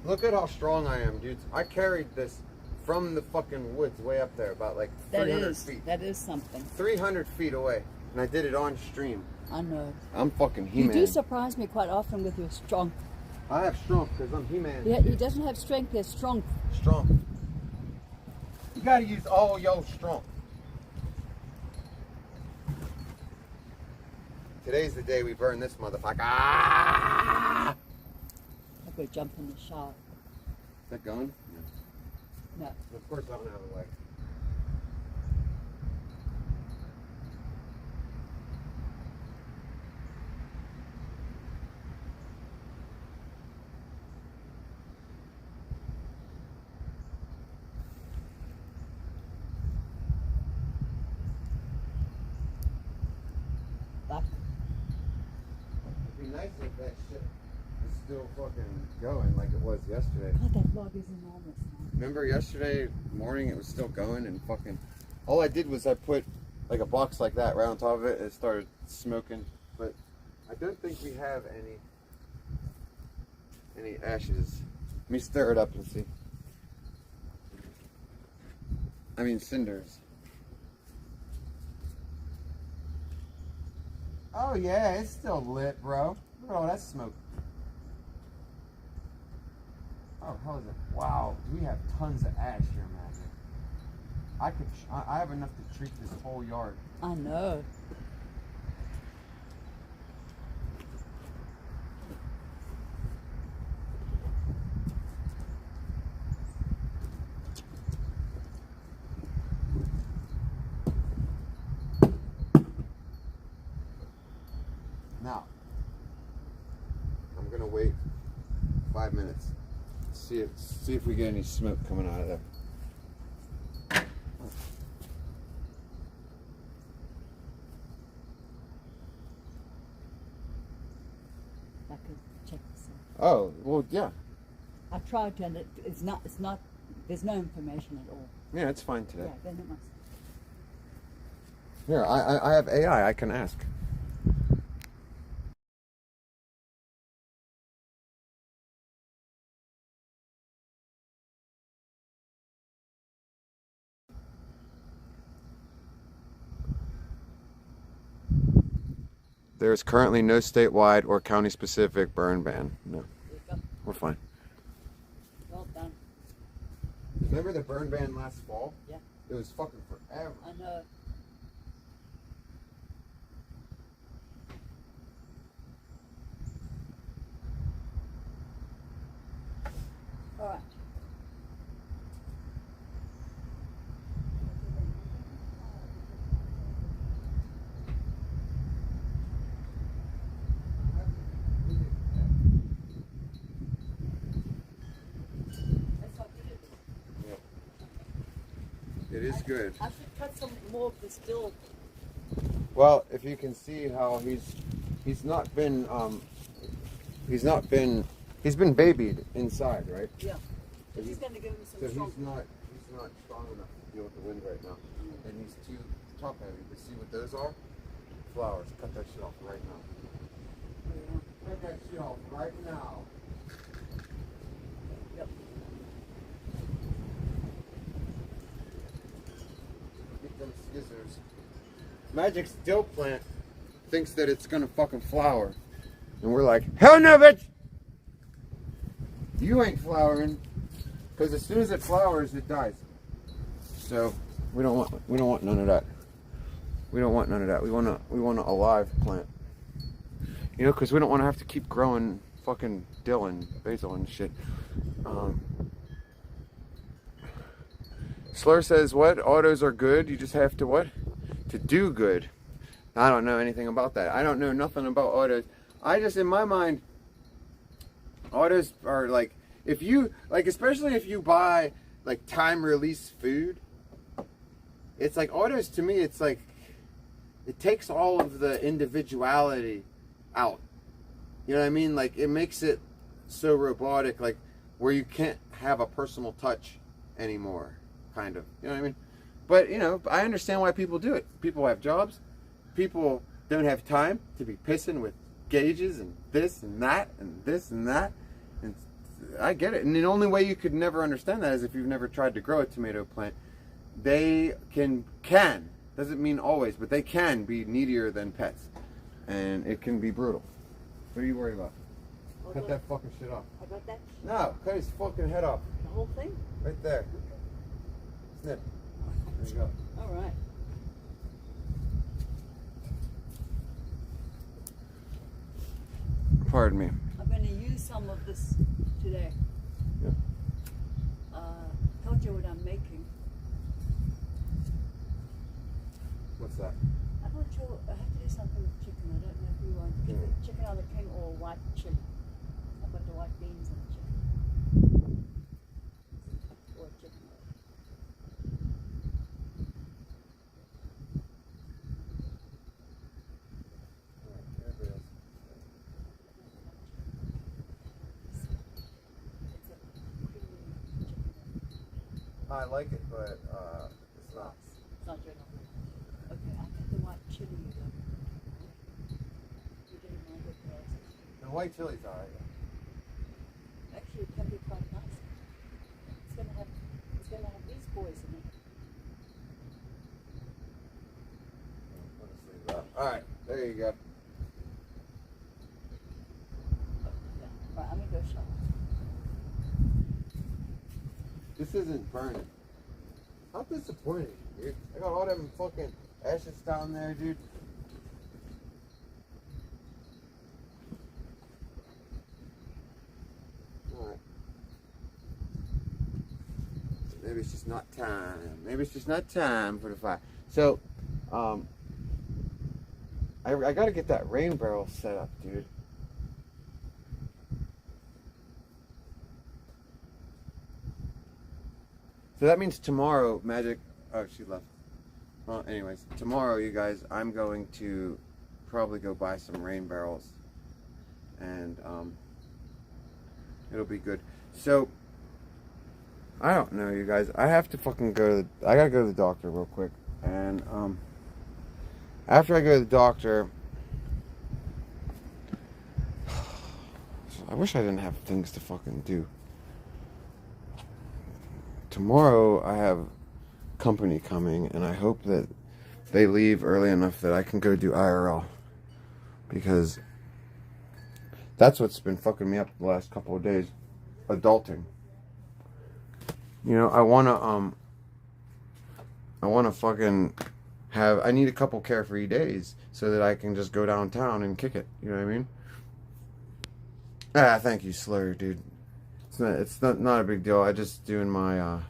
Look at how strong I am, dude. I carried this from the fucking woods way up there, about like 300 feet. That is something. 300 feet away. And I did it on stream. I know. I'm fucking He-Man. You do surprise me quite often with your strong. I have strength because I'm He-Man. Yeah, he doesn't have strength, he has strong. Strong. You gotta use all your strength. Today's the day we burn this motherfucker. Ah! I'll go jump in the shower. Is that going? No. Of course I don't have a leg. Back. It'd be nice if that shit was still fucking going like it was yesterday. God, that log is enormous. Remember yesterday morning it was still going and fucking... All I did was I put like a box like that right on top of it and it started smoking. But I don't think we have any ashes. Let me stir it up and see. I mean cinders. Oh yeah, it's still lit, bro. Look at all that smoke. Oh, how is it? Wow, we have tons of ash here, Magic. I have enough to treat this whole yard. I know. Now, I'm gonna wait 5 minutes. See if we get any smoke coming out of there. I could check this out. Oh, well, yeah. I tried to, and it's not, there's no information at all. Yeah, it's fine today. Yeah, then it must. Here, I have AI, I can ask. There is currently no statewide or county-specific burn ban. No, There you go. we're fine. Well done. Remember the burn ban last fall? Yeah. It was fucking forever. I know. All right. That's what you do. It is good. I should cut some more of this bill. Well, if you can see how he's been babied inside, right? Yeah. But he's going to give him So some he's strong. not strong enough to deal with the wind right now, and he's too top heavy. But see what those are? Flowers. Cut that shit off right now. Cut that shit off right now. Yep. Get them scissors. Magic still plant thinks that it's gonna fucking flower, and we're like, hell no, bitch! You ain't flowering, because as soon as it flowers, it dies. So we don't want none of that. We don't want none of that. We want a live plant. You know, because we don't want to have to keep growing fucking dill and basil and shit. Slur says, what? Autos are good. You just have to what? To do good. I don't know anything about that. I don't know nothing about autos. I just, in my mind, autos are like, if you, like, especially if you buy, like, time release food, it's like, autos to me, it's like, it takes all of the individuality out. You know what I mean? Like, it makes it so robotic, like, where you can't have a personal touch anymore, kind of. You know what I mean? But, you know, I understand why people do it. People have jobs. People don't have time to be pissing with gauges and this and that and this and that. And I get it. And the only way you could never understand that is if you've never tried to grow a tomato plant. They can, doesn't mean always, but they can be needier than pets. And it can be brutal. What are you worried about? Cut that fucking shit off. How about that? No, cut his fucking head off. The whole thing? Right there. Snip. There you go. All right. Pardon me. I'm going to use some of this today. Yeah. Told you what I'm making. What's that? I'm not sure. I have to do something with chicken. I don't know if you want chicken on the king or white chili. I've got the white beans and the chicken. Or chicken. I like it, but it's not. It's not your number. Okay, I'll get the white chili though. You didn't mind it, The white chili's alright. actually it can be quite nice. It's gonna have these boys in it. Alright, there you go. Yeah. Right, I'm gonna go shop. This isn't burning. How disappointing, dude. I got all them fucking ashes down there, dude. Alright. Maybe it's just not time. Maybe it's just not time for the fire. So, I gotta get that rain barrel set up, dude. So that means tomorrow, Magic. Oh, she left. Well, anyways, tomorrow, you guys, I'm going to probably go buy some rain barrels, and it'll be good. So I don't know, you guys. I have to fucking go. I gotta go to the doctor real quick, and after I go to the doctor, I wish I didn't have things to fucking do. Tomorrow I have company coming, and I hope that they leave early enough that I can go do IRL, because that's what's been fucking me up the last couple of days. Adulting. You know, I wanna fucking I need a couple carefree days so that I can just go downtown and kick it. You know what I mean? Thank you, Slur, dude. It's not a big deal. I just doing my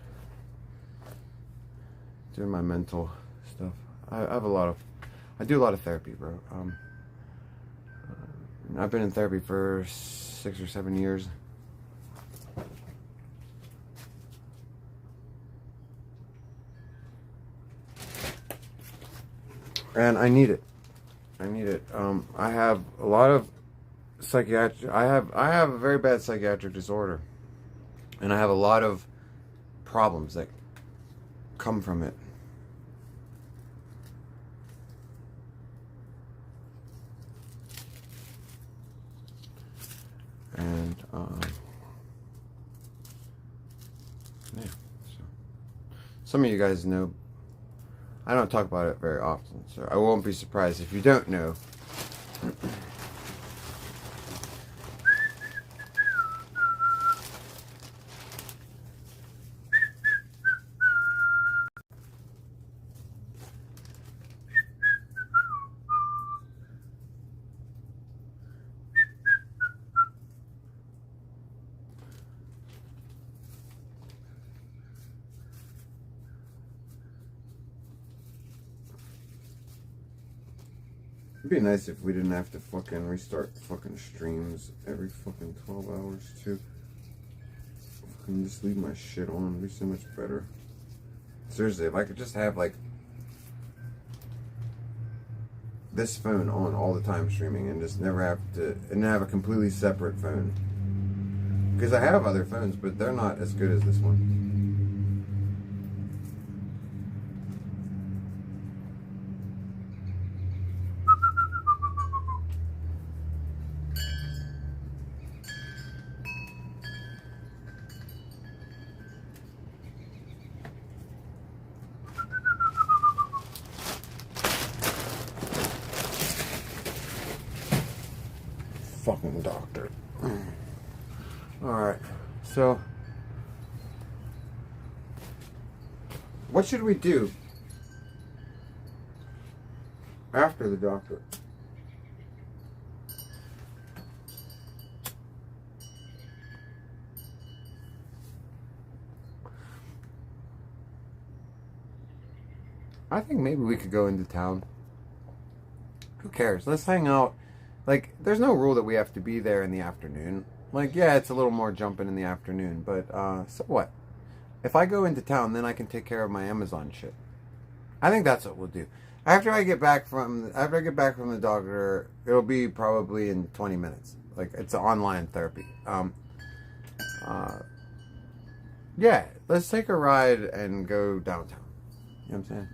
mental stuff. I do a lot of therapy, bro. I've been in therapy for 6 or 7 years. And I need it. I have a lot of psychiatric. I have a very bad psychiatric disorder, and I have a lot of problems that come from it. And yeah. So some of you guys know. I don't talk about it very often, so I won't be surprised if you don't know. It'd be nice if we didn't have to fucking restart fucking streams every fucking 12 hours too. Fucking just leave my shit on. It'd be so much better. Seriously, if I could just have like this phone on all the time streaming and just never have to, and have a completely separate phone. Because I have other phones, but they're not as good as this one. Fucking doctor. Alright, so what should we do after the doctor? I think maybe we could go into town. Who cares? Let's hang out. Like, there's no rule that we have to be there in the afternoon. Like, yeah, it's a little more jumping in the afternoon, but so what? If I go into town, then I can take care of my Amazon shit. I think that's what we'll do. After I get back from the doctor, it'll be probably in 20 minutes. Like, it's an online therapy. Yeah, let's take a ride and go downtown. You know what I'm saying?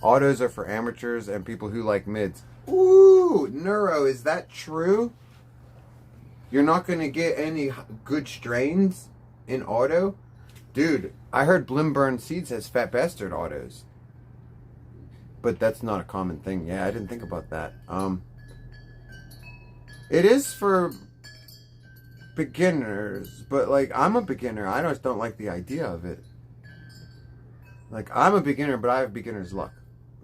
Autos are for amateurs and people who like mids. Ooh, Neuro, is that true? You're not going to get any good strains in auto? Dude, I heard Blimburn Seeds has Fat Bastard autos. But that's not a common thing. Yeah, I didn't think about that. It is for beginners, but like, I'm a beginner. I just don't like the idea of it. Like, I'm a beginner, but I have beginner's luck.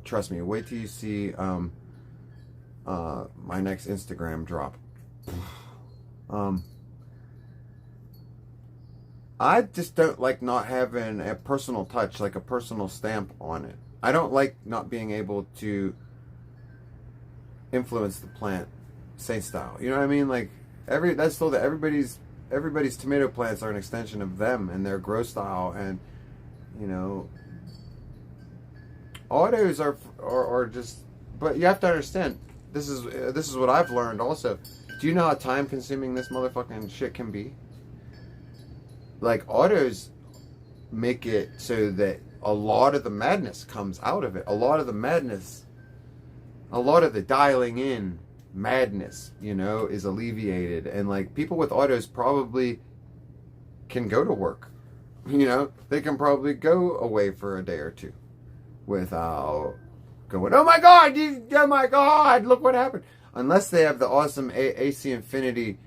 Trust me, wait till you see my next Instagram drop. I just don't like not having a personal touch, like a personal stamp on it. I don't like not being able to influence the plant, Saint style. You know what I mean? Like, that's still that everybody's tomato plants are an extension of them and their grow style, and you know, autos are just. But you have to understand, this is what I've learned also. Do you know how time consuming this motherfucking shit can be? Like, autos make it so that a lot of the madness comes out of it. A lot of the dialing in madness, you know, is alleviated. And like, people with autos probably can go to work. You know, they can probably go away for a day or two without going, oh my God, look what happened. Unless they have the awesome AC Infinity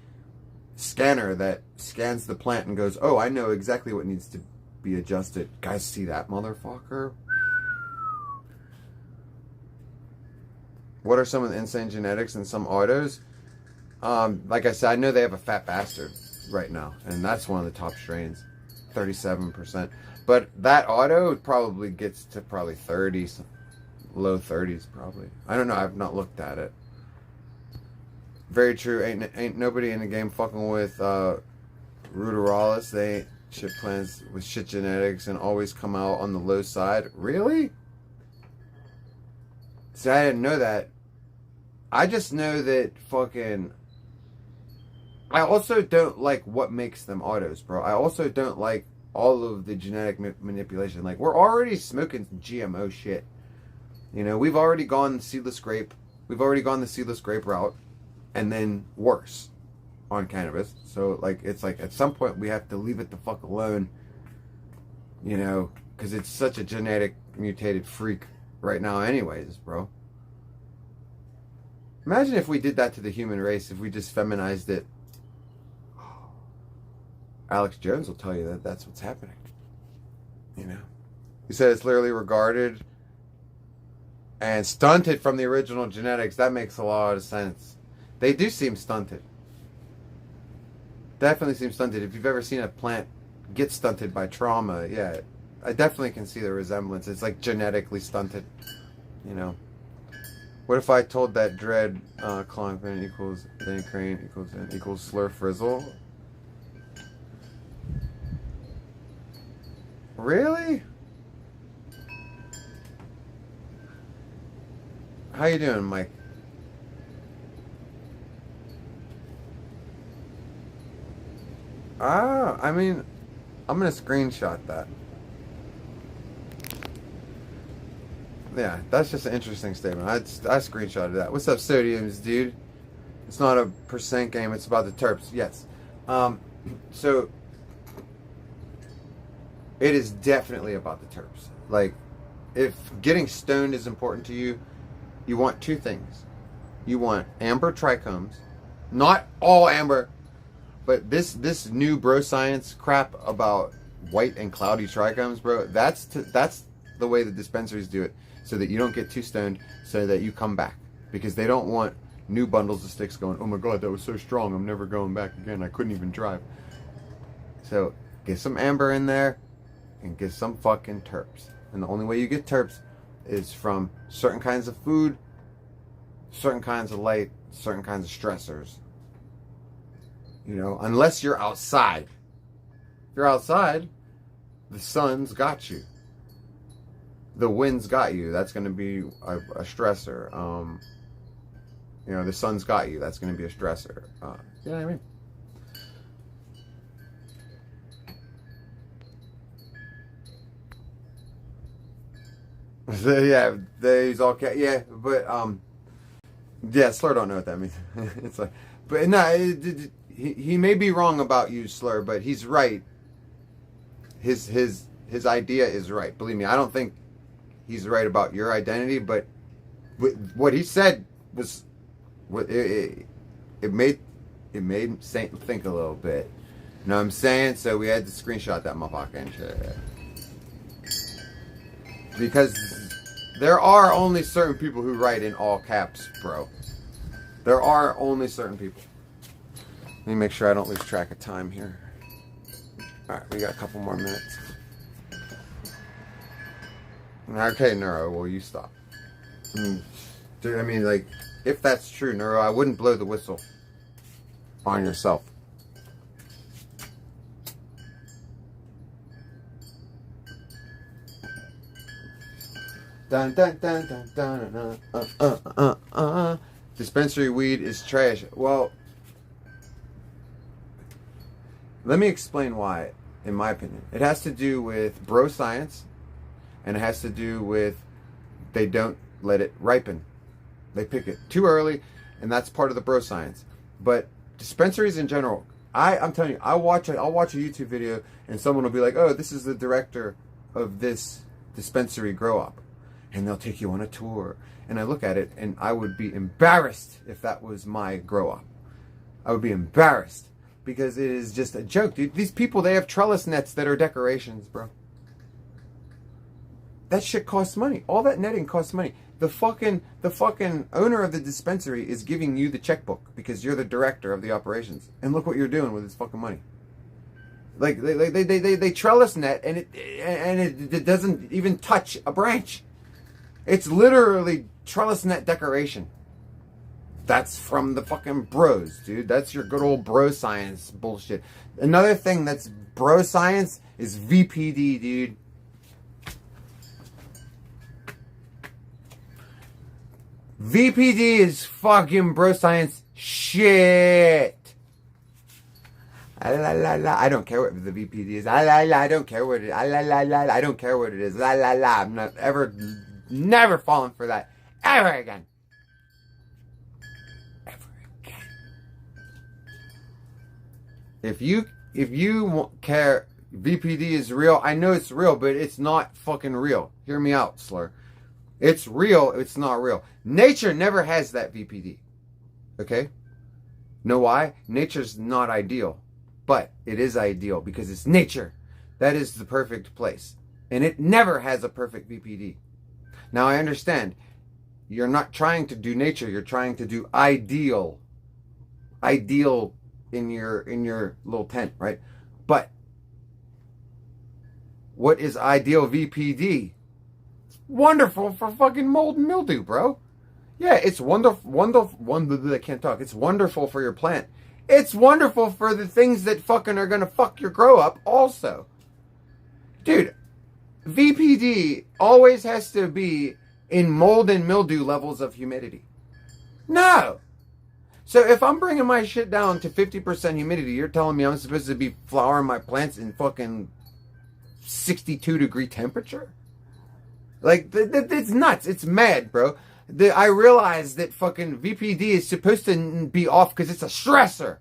scanner that scans the plant and goes, oh, I know exactly what needs to be adjusted. Guys, see that motherfucker? What are some of the insane genetics in some autos? Like I said, I know they have a Fat Bastard right now, and that's one of the top strains, 37%. But that auto probably gets to probably 30s, low 30s probably. I don't know. I've not looked at it. Very true. Ain't nobody in the game fucking with Ruderalis. They ain't shit plants with shit genetics and always come out on the low side. Really? See, I didn't know that. I just know that fucking. I also don't like what makes them autos, bro. I also don't like all of the genetic manipulation. Like, we're already smoking GMO shit. You know, we've already gone the seedless grape. We've already gone the seedless grape route. And then worse on cannabis. So, like, it's like at some point we have to leave it the fuck alone, you know, because it's such a genetic mutated freak right now anyways, bro. Imagine if we did that to the human race, if we just feminized it. Alex Jones will tell you that that's what's happening. You know? He said it's literally regarded and stunted from the original genetics. That makes a lot of sense. They do seem stunted. Definitely seem stunted. If you've ever seen a plant get stunted by trauma, yeah, I definitely can see the resemblance. It's like genetically stunted, you know. What if I told that dread clawing fin equals then crane equals slur frizzle? Really? How you doing, Mike? I mean, I'm gonna screenshot that. Yeah, that's just an interesting statement. I screenshotted that. What's up, Sodiums, dude? It's not a percent game. It's about the Terps. Yes. So it is definitely about the Terps. Like, if getting stoned is important to you, you want two things. You want amber trichomes, not all amber, but this new bro science crap about white and cloudy trichomes, bro. That's the way the dispensaries do it, so that you don't get too stoned, so that you come back, because they don't want new bundles of sticks going, oh my god, that was so strong, I'm never going back again, I couldn't even drive. So get some amber in there and get some fucking terps. And the only way you get terps is from certain kinds of food, certain kinds of light, certain kinds of stressors. You know, unless you're outside. If you're outside, the sun's got you. The wind's got you. That's going to be a stressor. You know, the sun's got you. That's going to be a stressor. You know what I mean? So, yeah, these all yeah, but yeah, Slur don't know what that means. It's like, but no, he may be wrong about you, Slur, but he's right. His idea is right. Believe me, I don't think he's right about your identity, but what he said was it made Saint think a little bit. You know what I'm saying? So we had to screenshot that motherfucker and shit. Because there are only certain people who write in all caps, bro. There are only certain people. Let me make sure I don't lose track of time here. Alright, we got a couple more minutes. Okay, Neuro, well, you stop. Dude, I mean, like, if that's true, Neuro, I wouldn't blow the whistle on yourself. Dun, dun, dun, dun, dun, Dispensary weed is trash. Well, let me explain why, in my opinion. It has to do with bro science, and it has to do with they don't let it ripen. They pick it too early, and that's part of the bro science. But dispensaries in general, I'm telling you, I'll watch a YouTube video, and someone will be like, oh, this is the director of this dispensary grow up. And they'll take you on a tour. And I look at it, and I would be embarrassed if that was my grow up. I would be embarrassed. Because it is just a joke, dude. These people, they have trellis nets that are decorations, bro. That shit costs money. All that netting costs money. The fucking owner of the dispensary is giving you the checkbook because you're the director of the operations. And look what you're doing with his fucking money. Like they trellis net, and it doesn't even touch a branch. It's literally trellis net decoration. That's from the fucking bros, dude. That's your good old bro science bullshit. Another thing that's bro science is VPD, dude. VPD is fucking bro science shit. I don't care what the VPD is. I don't care what it. I don't care what it is. I'm not never falling for that ever again. If you care, VPD is real. I know it's real, but it's not fucking real. Hear me out, Slur. It's real. It's not real. Nature never has that VPD. Okay? Know why? Nature's not ideal, but it is ideal because it's nature. That is the perfect place, and it never has a perfect VPD. Now I understand. You're not trying to do nature. You're trying to do ideal. Ideal. In your little tent, right? But what is ideal VPD? It's wonderful for fucking mold and mildew, bro. Yeah, it's wonderful. I can't talk. It's wonderful for your plant. It's wonderful for the things that fucking are gonna fuck your grow up also. Dude, VPD always has to be in mold and mildew levels of humidity. No. So if I'm bringing my shit down to 50% humidity, you're telling me I'm supposed to be flowering my plants in fucking 62-degree temperature? Like, it's nuts. It's mad, bro. I realize that fucking VPD is supposed to be off because it's a stressor.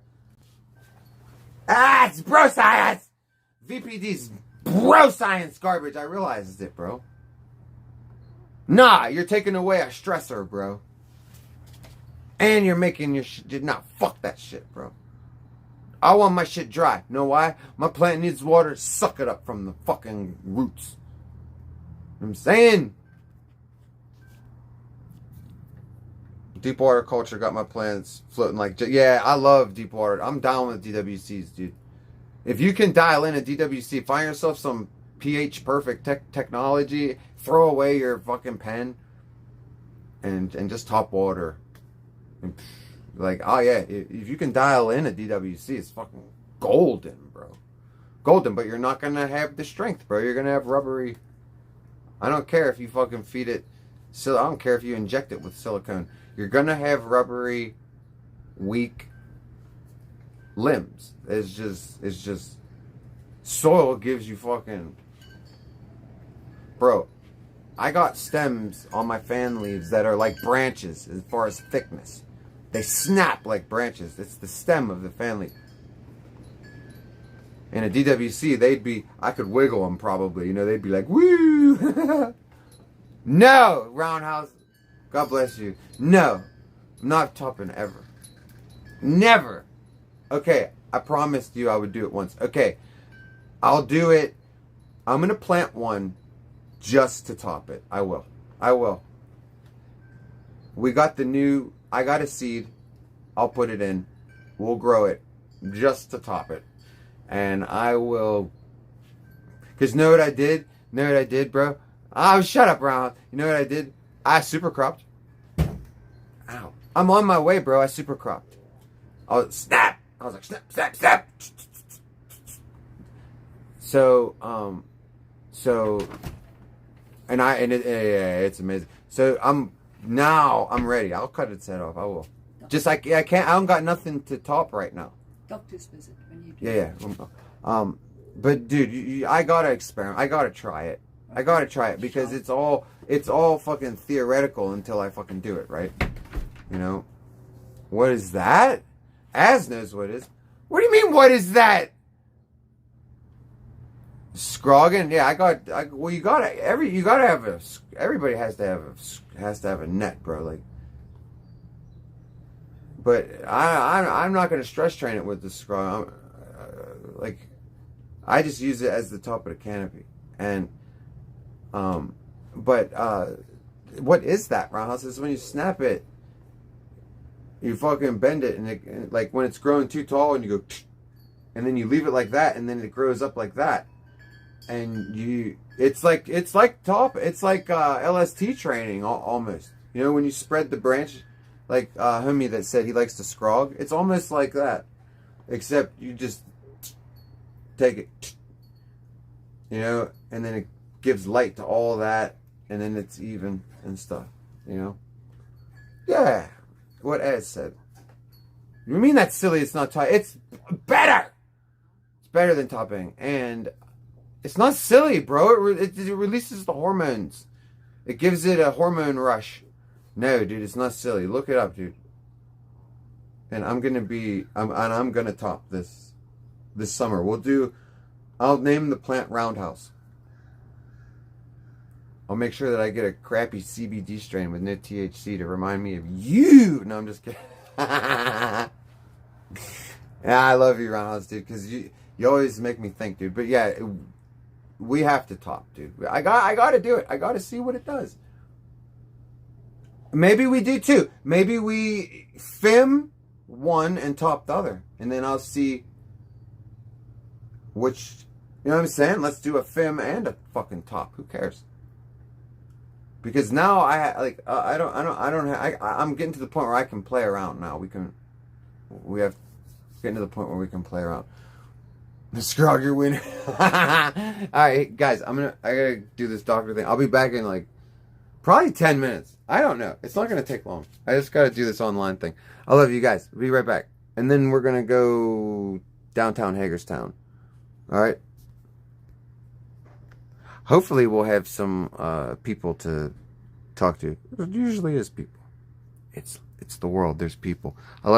It's bro science. VPD's bro science garbage. I realize it, bro. Nah, you're taking away a stressor, bro. And you're making your shit. Nah, fuck that shit, bro. I want my shit dry. Know why? My plant needs water. Suck it up from the fucking roots. You know what I'm saying? Deep water culture got my plants floating like... Yeah, I love deep water. I'm down with DWCs, dude. If you can dial in a DWC, find yourself some pH perfect technology, throw away your fucking pen, and just top water. And, like, oh yeah, if you can dial in a DWC, it's fucking golden, bro. Golden, but you're not going to have the strength, bro. You're going to have rubbery... I don't care if you fucking feed it... I don't care if you inject it with silicone. You're going to have rubbery, weak limbs. It's just... Soil gives you fucking... Bro, I got stems on my fan leaves that are like branches as far as thickness. They snap like branches. It's the stem of the fan leaf. In a DWC, they'd be... I could wiggle them probably. You know, they'd be like, woo! No, Roundhouse. God bless you. No. I'm not topping ever. Never. Okay, I promised you I would do it once. Okay, I'll do it. I'm going to plant one just to top it. I will. I will. We got the new... I got a seed. I'll put it in. We'll grow it just to top it. And I will... Because know what I did? Know what I did, bro? Oh, shut up, Ron. You know what I did? I super cropped. Ow. I'm on my way, bro. I super cropped. Oh, snap. I was like, snap, snap, snap. So, it's amazing. So I'm ready. I'll cut its head off. I will. Just like, I don't got nothing to top right now. Doctor's visit when you do. Yeah. But dude, I gotta experiment. I gotta try it. I gotta try it because it's all fucking theoretical until I fucking do it, right? You know? What is that? Az knows what it is. What do you mean, what is that? Scroggin? Yeah, everybody has to have a net, bro. Like, but I'm not gonna stress train it with the scrog. I just use it as the top of the canopy. And what is that, Roundhouse? Is when you snap it, you fucking bend it, and like when it's growing too tall, and you go, and then you leave it like that, and then it grows up like that, and it's like LST training almost. You know, when you spread the branch, like homie that said he likes to scrog. It's almost like that, except you just take it, you know, and then it gives light to all that, and then it's even and stuff, you know. Yeah, what Ed said. You mean that's silly? It's not top. It's better. It's better than topping, and it's not silly, bro. It releases the hormones. It gives it a hormone rush. No, dude, it's not silly. Look it up, dude. And I'm gonna top this summer. I'll name the plant Roundhouse. I'll make sure that I get a crappy CBD strain with no THC to remind me of you. No, I'm just kidding. Yeah, I love you, Roundhouse, dude, because you always make me think, dude. But yeah, we have to top, dude. I got to do it. I got to see what it does. Maybe we do too. Maybe we film one and top the other, and then I'll see which. You know what I'm saying? Let's do a film and a fucking top. Who cares? Because now I'm getting to the point where I can play around now. We have getting to the point where we can play around. Scrog, you're winning. Alright, guys, I gotta do this doctor thing. I'll be back in like probably 10 minutes. I don't know. It's not gonna take long. I just gotta do this online thing. I love you guys. Be right back. And then we're gonna go downtown Hagerstown. Alright? Hopefully we'll have some people to talk to. There usually is people. It's the world. There's people.